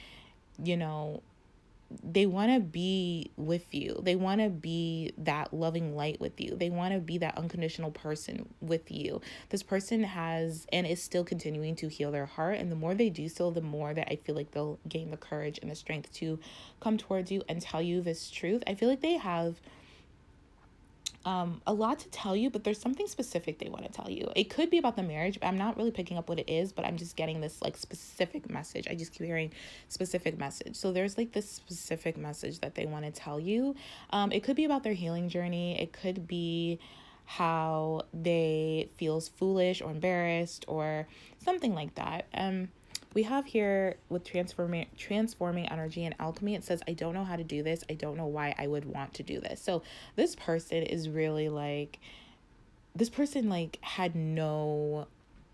you know, they want to be with you. They want to be that loving light with you. They want to be that unconditional person with you. This person has and is still continuing to heal their heart. And the more they do so, the more that I feel like they'll gain the courage and the strength to come towards you and tell you this truth. I feel like they have a lot to tell you, but there's something specific they want to tell you. It could be about the marriage, but I'm not really picking up what it is, but I'm just getting this like specific message. I just keep hearing specific message. So there's like this specific message that they want to tell you. It could be about their healing journey. It could be how they feels foolish or embarrassed or something like that. We have here with transforming energy and alchemy, it says, I don't know how to do this. I don't know why I would want to do this. So this person is really like, this person like had no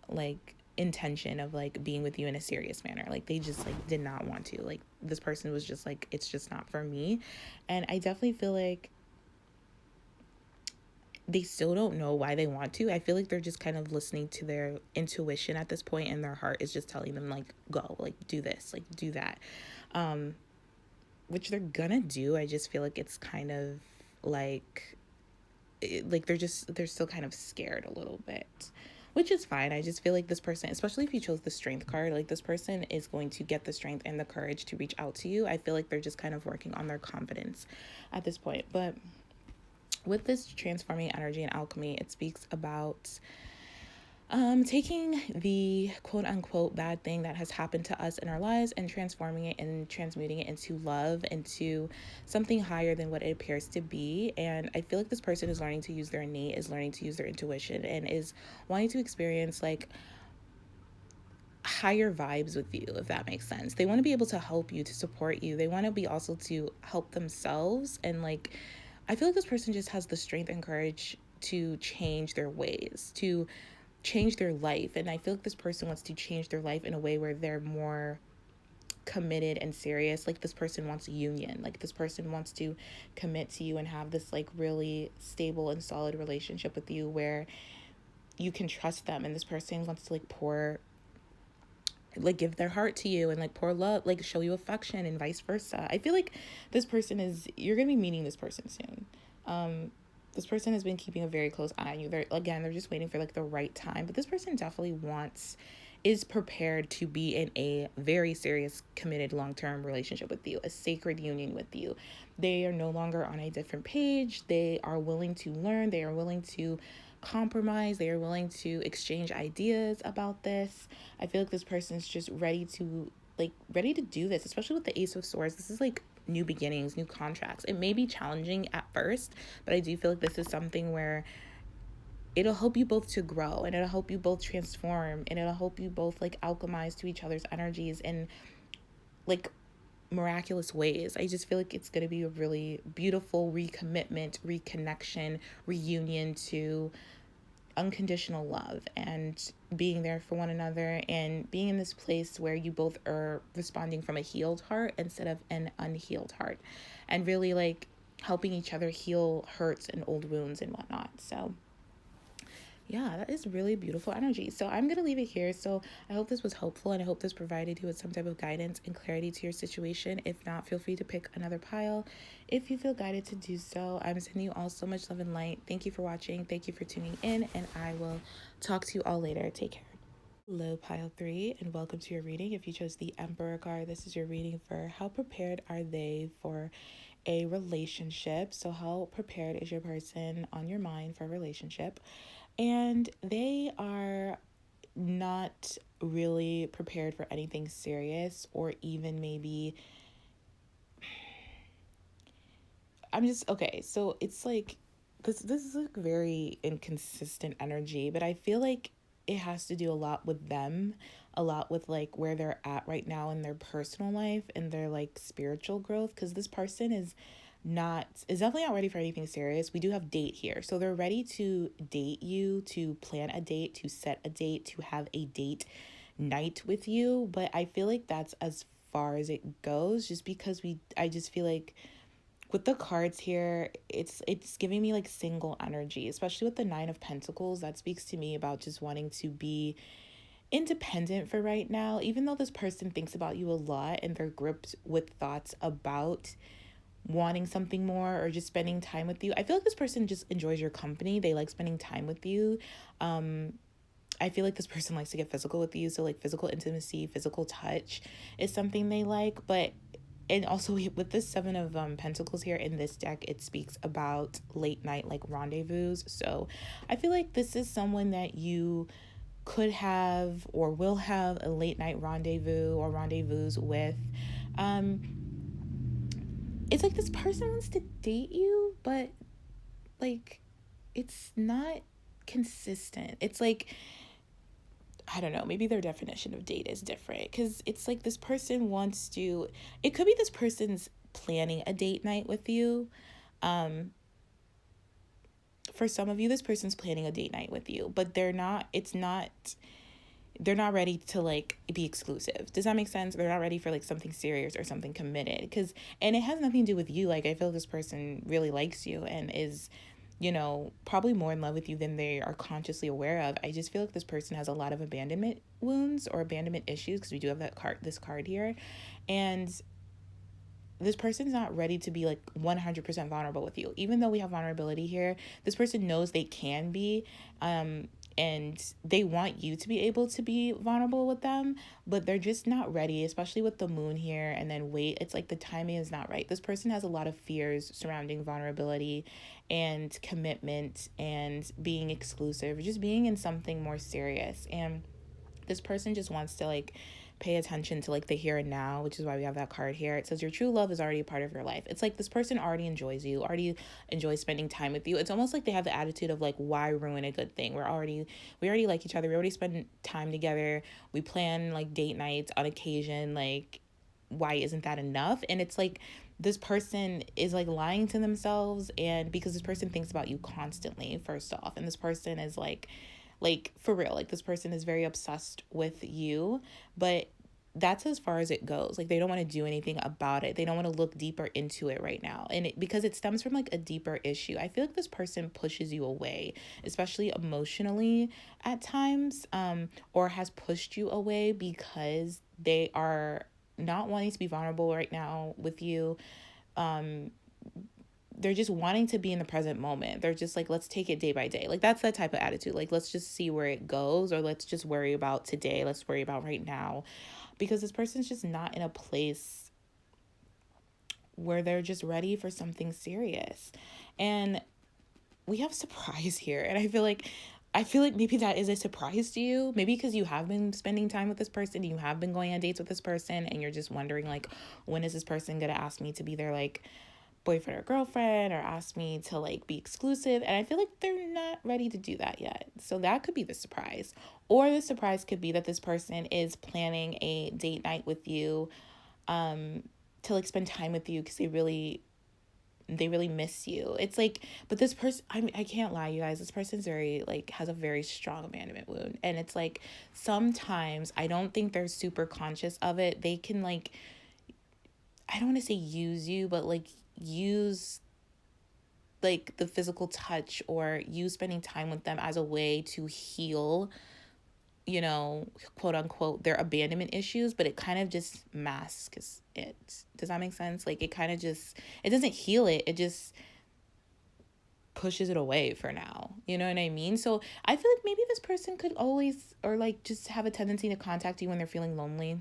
like intention of like being with you in a serious manner. Like they just like did not want to. Like this person was just like, it's just not for me. And I definitely feel like they still don't know why they want to. I feel like they're just kind of listening to their intuition at this point, and their heart is just telling them like, go, like do this, like do that, which they're gonna do. I just feel like it's kind of like they're still kind of scared a little bit, which is fine. I just feel like this person, especially if you chose the strength card, like this person is going to get the strength and the courage to reach out to you. I feel like they're just kind of working on their confidence at this point. But with this transforming energy and alchemy, it speaks about taking the quote unquote bad thing that has happened to us in our lives and transforming it and transmuting it into love, into something higher than what it appears to be. And I feel like this person is learning to use their innate, is learning to use their intuition, and is wanting to experience like higher vibes with you, if that makes sense. They want to be able to help you, to support you. They want to be also to help themselves. And like, I feel like this person just has the strength and courage to change their ways, to change their life. And I feel like this person wants to change their life in a way where they're more committed and serious. Like this person wants a union. Like this person wants to commit to you and have this like really stable and solid relationship with you where you can trust them. And this person wants to like give their heart to you and like pour love, like show you affection, and vice versa. I feel like this person you're gonna be meeting this person soon. This person has been keeping a very close eye on you. They're just waiting for like the right time, but this person definitely is prepared to be in a very serious, committed, long-term relationship with you, a sacred union with you. They are no longer on a different page. They are willing to learn. They are willing to compromise. They are willing to exchange ideas about this. I feel like this person's just ready to do this, especially with the Ace of Swords. This is like new beginnings, new contracts. It may be challenging at first, but I do feel like this is something where it'll help you both to grow, and it'll help you both transform, and it'll help you both like alchemize to each other's energies in like miraculous ways. I just feel like it's going to be a really beautiful recommitment, reconnection, reunion to unconditional love and being there for one another, and being in this place where you both are responding from a healed heart instead of an unhealed heart, and really like helping each other heal hurts and old wounds and whatnot. So yeah, that is really beautiful energy. So I'm going to leave it here. So I hope this was helpful, and I hope this provided you with some type of guidance and clarity to your situation. If not, feel free to pick another pile if you feel guided to do so. I'm sending you all so much love and light. Thank you for watching. Thank you for tuning in, and I will talk to you all later. Take care. Hello, pile 3, and welcome to your reading. If you chose the Emperor card, this is your reading for how prepared are they for a relationship. So how prepared is your person on your mind for a relationship? And they are not really prepared for anything serious, or even maybe okay, so it's like this is like very inconsistent energy, but I feel like it has to do a lot with them. a lot with like where they're at right now in their personal life and their like spiritual growth, because this person is definitely not ready for anything serious. We do have date here. So they're ready to date you, to plan a date, to set a date, to have a date night with you. But I feel like that's as far as it goes, just because I just feel like with the cards here, it's giving me like single energy, especially with the Nine of Pentacles. That speaks to me about just wanting to be independent for right now, even though this person thinks about you a lot and they're gripped with thoughts about wanting something more or just spending time with you. I feel like this person just enjoys your company. They like spending time with you. I feel like this person likes to get physical with you. So like physical intimacy, physical touch is something they like. But and also with this Seven of Pentacles here in this deck, it speaks about late night like rendezvous. So I feel like this is someone that you could have or will have a late night rendezvous or rendezvous with. It's like this person wants to date you, but like it's not consistent. It's like, I don't know, maybe their definition of date is different, because it's like this person wants to, it could be this person's planning a date night with you. For some of you, this person's planning a date night with you, but they're not ready to like be exclusive. Does that make sense? They're not ready for like something serious or something committed, and it has nothing to do with you. Like, I feel this person really likes you and is, probably more in love with you than they are consciously aware of. I just feel like this person has a lot of abandonment wounds or abandonment issues, because we do have this card here, and this person's not ready to be like 100% vulnerable with you. Even though we have vulnerability here, this person knows they can be, and they want you to be able to be vulnerable with them, but they're just not ready, especially with the moon here. And then it's like the timing is not right. This person has a lot of fears surrounding vulnerability and commitment and being exclusive, just being in something more serious. And this person just wants to like pay attention to like the here and now, which is why we have that card here. It says your true love is already a part of your life. It's like this person already enjoys you, already enjoys spending time with you. It's almost like they have the attitude of like, why ruin a good thing? We already like each other. We already spend time together. We plan like date nights on occasion. Like, why isn't that enough? And it's like this person is like lying to themselves, and because this person thinks about you constantly, first off, and this person is like for real, like this person is very obsessed with you, but that's as far as it goes. Like, they don't want to do anything about it. They don't want to look deeper into it right now. And because it stems from like a deeper issue. I feel like this person pushes you away, especially emotionally at times, or has pushed you away because they are not wanting to be vulnerable right now with you. They're just wanting to be in the present moment. They're just like, let's take it day by day. Like, that's that type of attitude. Like, let's just see where it goes, or let's just worry about today. Let's worry about right now, because this person's just not in a place where they're just ready for something serious. And we have surprise here. And I feel like maybe that is a surprise to you. Maybe because you have been spending time with this person, you have been going on dates with this person, and you're just wondering like, when is this person going to ask me to be their like boyfriend or girlfriend, or ask me to like be exclusive? And I feel like they're not ready to do that yet. So that could be the surprise. Or the surprise could be that this person is planning a date night with you, to like spend time with you, because they really miss you. It's like, but this person, I can't lie, you guys, this person's very like, has a very strong abandonment wound. And it's like, sometimes I don't think they're super conscious of it. They can like, I don't want to say use you, but like use like the physical touch or you spending time with them as a way to heal, quote unquote, their abandonment issues, but it kind of just masks it. Does that make sense? Like, it kind of just, it doesn't heal it. It just pushes it away for now. You know what I mean? So I feel like maybe this person could always, or like just have a tendency to contact you when they're feeling lonely.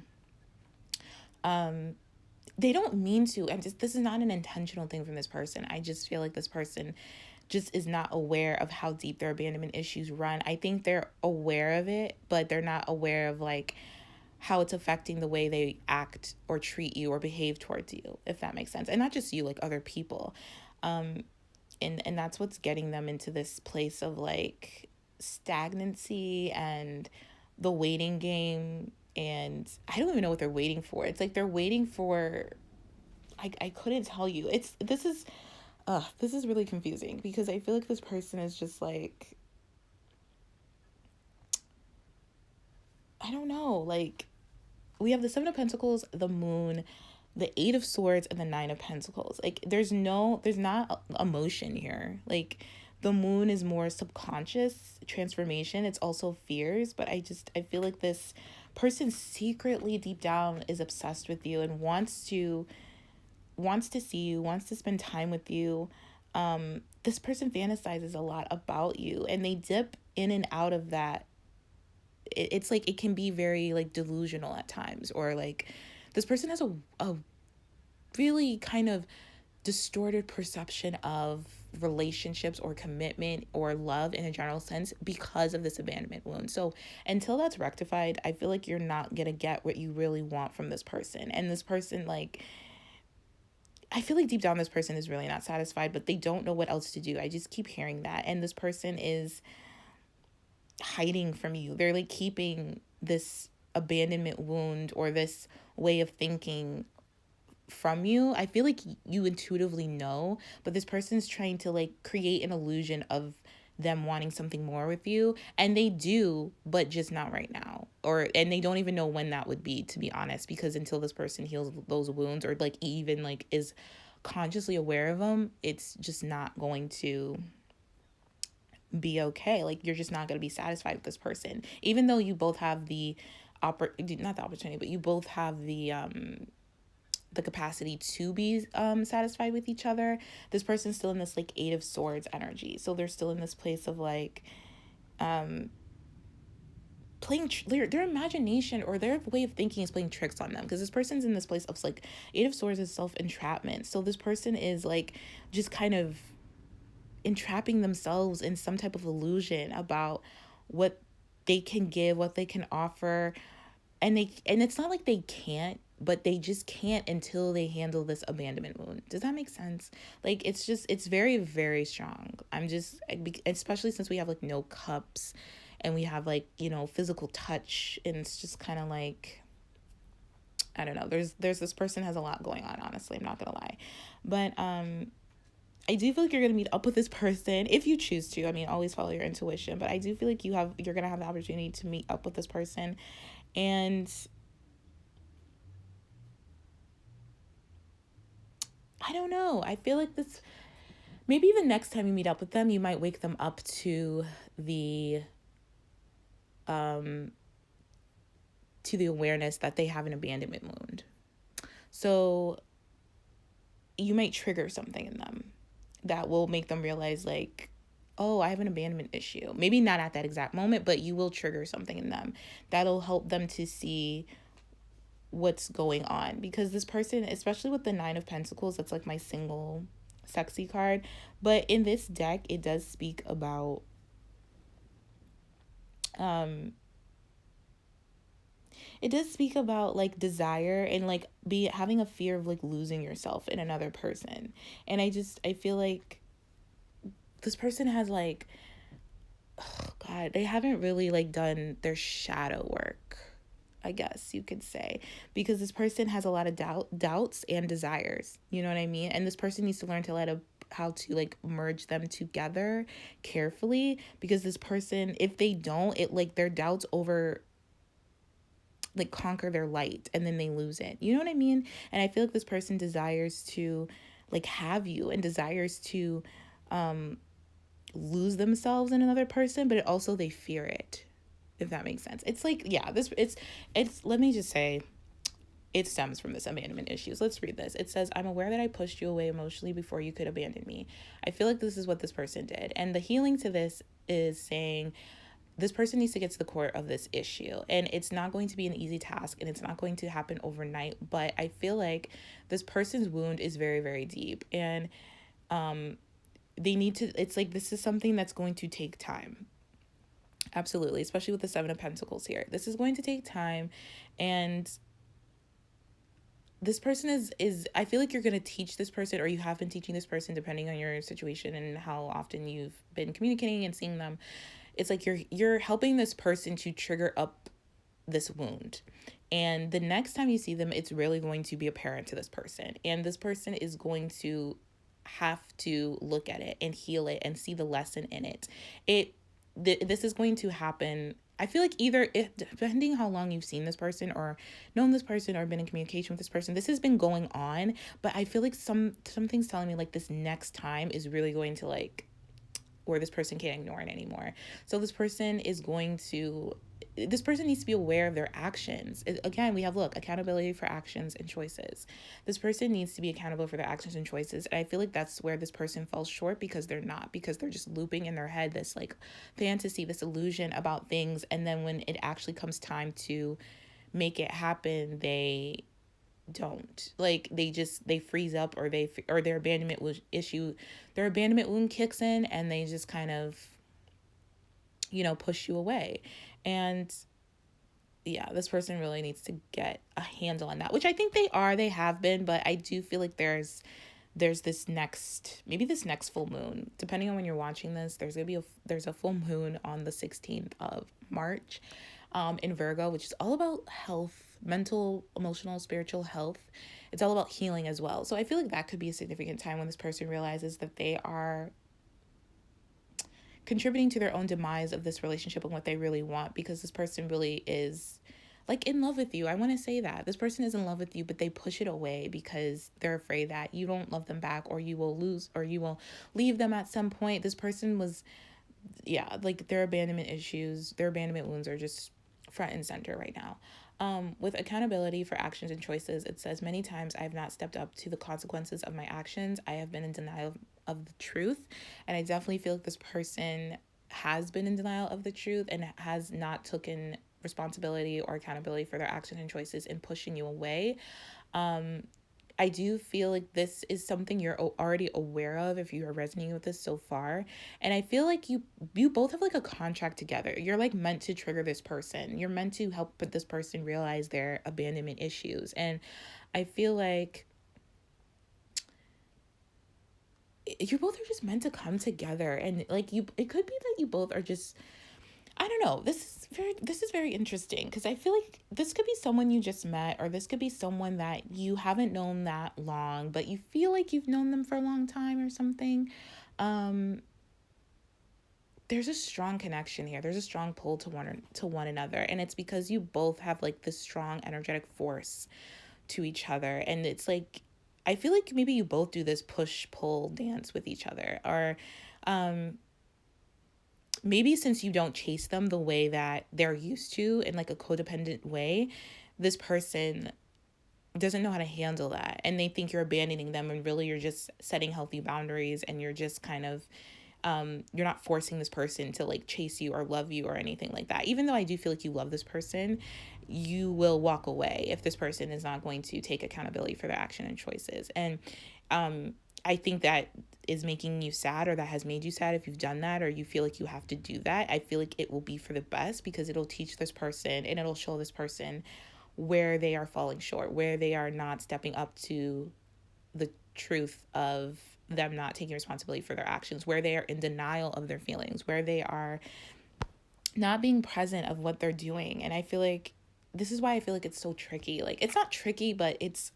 They don't mean to. This is not an intentional thing from this person. I just feel like this person just is not aware of how deep their abandonment issues run. I think they're aware of it, but they're not aware of like how it's affecting the way they act or treat you or behave towards you, if that makes sense. And not just you, like other people. And that's what's getting them into this place of like stagnancy and the waiting game. and I don't even know what they're waiting for. It's like they're waiting for, I couldn't tell you. This is really confusing because I feel like this person is just like, I don't know, like we have the Seven of Pentacles, the Moon, the Eight of Swords, and the Nine of Pentacles. Like there's not emotion here. Like the Moon is more subconscious transformation. It's also fears, but I feel like this person secretly deep down is obsessed with you and wants to see you, wants to spend time with you. This person fantasizes a lot about you, and they dip in and out of that. It's like it can be very like delusional at times, or like this person has a really kind of distorted perception of relationships or commitment or love in a general sense because of this abandonment wound. So until that's rectified, I feel like you're not gonna get what you really want from this person. And this person, like, I feel like deep down this person is really not satisfied, but they don't know what else to do. I just keep hearing that. And this person is hiding from you. They're like keeping this abandonment wound or this way of thinking from you. I feel like you intuitively know, but this person's trying to like create an illusion of them wanting something more with you, and they do, but just not right now, and they don't even know when that would be, to be honest, because until this person heals those wounds or like even like is consciously aware of them, it's just not going to be okay. Like you're just not going to be satisfied with this person, even though you both have the not the opportunity, but you both have the capacity to be satisfied with each other. This person's still in this like Eight of Swords energy, so they're still in this place of like playing their imagination or their way of thinking is playing tricks on them, because this person's in this place of like Eight of Swords is self-entrapment. So this person is like just kind of entrapping themselves in some type of illusion about what they can give, what they can offer, and it's not like they can't, but they just can't until they handle this abandonment wound. Does that make sense? Like it's very, very strong. Especially since we have like no cups and we have like, physical touch, and it's just kind of like, I don't know, there's this person has a lot going on, honestly, I'm not gonna lie. But I do feel like you're going to meet up with this person if you choose to. I mean, always follow your intuition, but I do feel like you're going to have the opportunity to meet up with this person. And I don't know. I feel like maybe the next time you meet up with them, you might wake them up to the awareness that they have an abandonment wound. So you might trigger something in them that will make them realize like, oh, I have an abandonment issue. Maybe not at that exact moment, but you will trigger something in them that'll help them to see what's going on. Because this person, especially with the Nine of Pentacles, that's like my single sexy card. But in this deck, it does speak about like desire and like having a fear of like losing yourself in another person. And I feel like this person has like, oh God, they haven't really like done their shadow work, I guess you could say, because this person has a lot of doubts and desires. You know what I mean? And this person needs to learn to how to like merge them together carefully, because this person, if they don't, it like their doubts like conquer their light and then they lose it. You know what I mean? And I feel like this person desires to like have you and desires to lose themselves in another person, but also they fear it, if that makes sense. It's like, yeah, it's let me just say, it stems from this abandonment issues. Let's read this. It says, I'm aware that I pushed you away emotionally before you could abandon me. I feel like this is what this person did. And the healing to this is saying this person needs to get to the core of this issue. And it's not going to be an easy task, and it's not going to happen overnight. But I feel like this person's wound is very, very deep. And they need to, it's like, this is something that's going to take time. Absolutely. Especially with the Seven of Pentacles here. This is going to take time. And this person is I feel like you're going to teach this person, or you have been teaching this person, depending on your situation and how often you've been communicating and seeing them. It's like you're helping this person to trigger up this wound. And the next time you see them, it's really going to be apparent to this person. And this person is going to have to look at it and heal it and see the lesson in it. This is going to happen. I feel like either if, depending how long you've seen this person or known this person or been in communication with this person, this has been going on. But I feel like something's telling me like this next time is really going to like, where this person can't ignore it anymore. So this person needs to be aware of their actions. Again, we have, look, accountability for actions and choices. This person needs to be accountable for their actions and choices. And I feel like that's where this person falls short, because they're just looping in their head this like fantasy, this illusion about things. And then when it actually comes time to make it happen, they don't. Like they freeze up, or their abandonment wound kicks in, and they just kind of push you away. And yeah, this person really needs to get a handle on that, which I think they have been, but I do feel like there's this next full moon, depending on when you're watching this. There's a full moon on the 16th of March in Virgo, which is all about health, mental, emotional, spiritual health. It's all about healing as well. So I feel like that could be a significant time when this person realizes that they are contributing to their own demise of this relationship and what they really want, because this person really is like in love with you. I want to say that this person is in love with you, but they push it away because they're afraid that you don't love them back, or you will lose, or you will leave them at some point. This person was, like their abandonment wounds are just front and center right now. With accountability for actions and choices, it says, many times I have not stepped up to the consequences of my actions. I have been in denial of the truth. And I definitely feel like this person has been in denial of the truth and has not taken responsibility or accountability for their actions and choices in pushing you away. I do feel like this is something you're already aware of if you are resonating with this so far. And I feel like you both have like a contract together. You're like meant to trigger this person. You're meant to help this person realize their abandonment issues. And I feel like you both are just meant to come together. And like it could be that you both are just, I don't know. This is very interesting, because I feel like this could be someone you just met, or this could be someone that you haven't known that long, but you feel like you've known them for a long time or something. There's a strong connection here. There's a strong pull to one another, and it's because you both have like this strong energetic force to each other. And it's like, I feel like maybe you both do this push-pull dance with each other, or maybe since you don't chase them the way that they're used to in like a codependent way, this person doesn't know how to handle that, and they think you're abandoning them, and really you're just setting healthy boundaries, and you're just kind of you're not forcing this person to like chase you or love you or anything like that. Even though I do feel like you love this person, you will walk away if this person is not going to take accountability for their action and choices. And I think that is making you sad, or that has made you sad if you've done that, or you feel like you have to do that. I feel like it will be for the best, because it'll teach this person and it'll show this person where they are falling short, where they are not stepping up to the truth of them not taking responsibility for their actions, where they are in denial of their feelings, where they are not being present of what they're doing. And I feel like this is why I feel like it's so tricky. Like, it's not tricky, but it's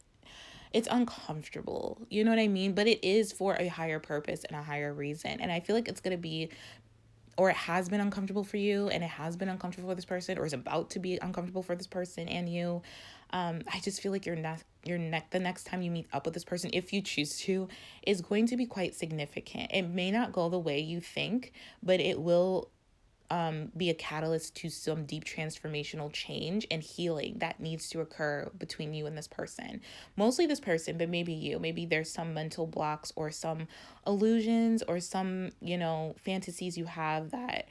uncomfortable. You know what I mean? But it is for a higher purpose and a higher reason. And I feel like it's going to be, or it has been uncomfortable for you, and it has been uncomfortable for this person, or is about to be uncomfortable for this person and you. I just feel like the next time you meet up with this person, if you choose to, is going to be quite significant. It may not go the way you think, but it will be a catalyst to some deep transformational change and healing that needs to occur between you and this person. Mostly this person, but maybe you. Maybe there's some mental blocks or some illusions or some, fantasies you have that,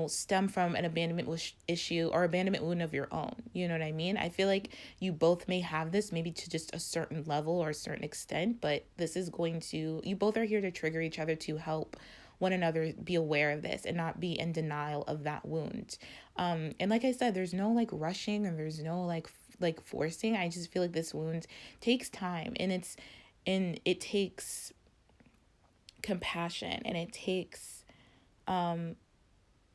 stem from an abandonment issue or abandonment wound of your own. You know what I mean? I feel like you both may have this, maybe to just a certain level or a certain extent, but you both are here to trigger each other to help one another be aware of this and not be in denial of that wound. And like I said, there's no like rushing, and there's no like forcing. I just feel like this wound takes time, and it takes compassion, and it takes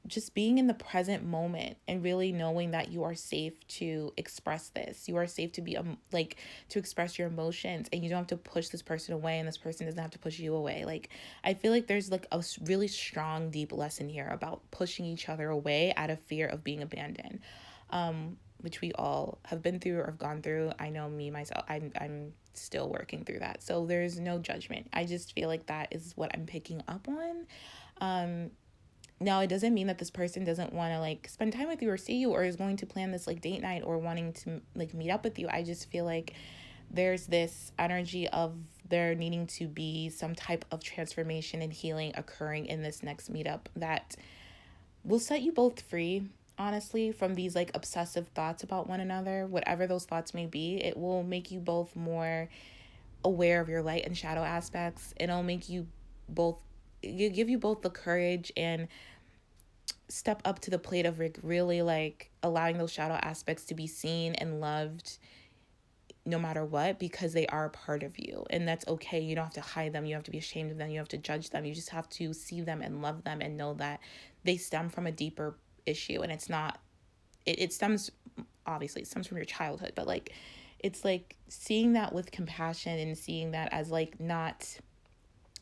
just being in the present moment and really knowing that you are safe to express this. You are safe to be like to express your emotions, and you don't have to push this person away, and this person doesn't have to push you away. Like, I feel like there's like a really strong, deep lesson here about pushing each other away out of fear of being abandoned, which we all have been through or have gone through. I know me, myself, I'm still working through that. So there's no judgment. I just feel like that is what I'm picking up on. Now, it doesn't mean that this person doesn't want to like spend time with you or see you, or is going to plan this like date night or wanting to like meet up with you. I just feel like there's this energy of there needing to be some type of transformation and healing occurring in this next meetup that will set you both free, honestly, from these like obsessive thoughts about one another. Whatever those thoughts may be, it will make you both more aware of your light and shadow aspects. It'll make you both, give you both the courage and step up to the plate of like really like allowing those shadow aspects to be seen and loved no matter what, because they are a part of you, and that's okay. You don't have to hide them, you have to be ashamed of them, you have to judge them. You just have to see them and love them and know that they stem from a deeper issue. And it's not, it stems, obviously it stems from your childhood, but like it's like seeing that with compassion and seeing that as like not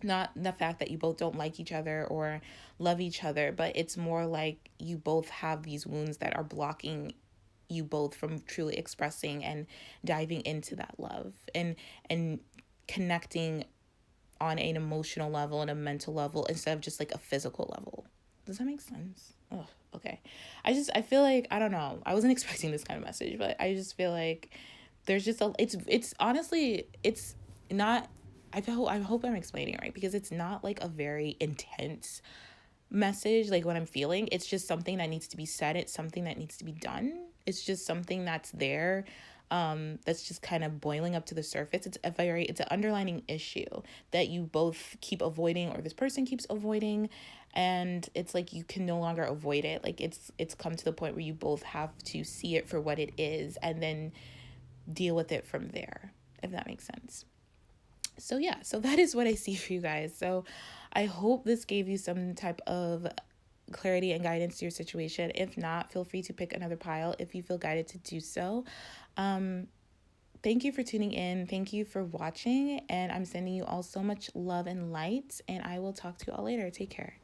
the fact that you both don't like each other or love each other, but it's more like you both have these wounds that are blocking you both from truly expressing and diving into that love and connecting on an emotional level and a mental level instead of just like a physical level. Does that make sense? Oh, okay. I feel like, I don't know, I wasn't expecting this kind of message, but I just feel like there's just a, it's honestly, it's not, I hope I'm explaining it right, because it's not like a very intense message like what I'm feeling. It's just something that needs to be said. It's something that needs to be done. It's just something that's there, that's just kind of boiling up to the surface. It's an underlining issue that you both keep avoiding, or this person keeps avoiding, and it's like you can no longer avoid it. Like it's come to the point where you both have to see it for what it is and then deal with it from there, if that makes sense. So yeah, so that is what I see for you guys. So I hope this gave you some type of clarity and guidance to your situation. If not, feel free to pick another pile if you feel guided to do so. Thank you for tuning in. Thank you for watching. And I'm sending you all so much love and light. And I will talk to you all later. Take care.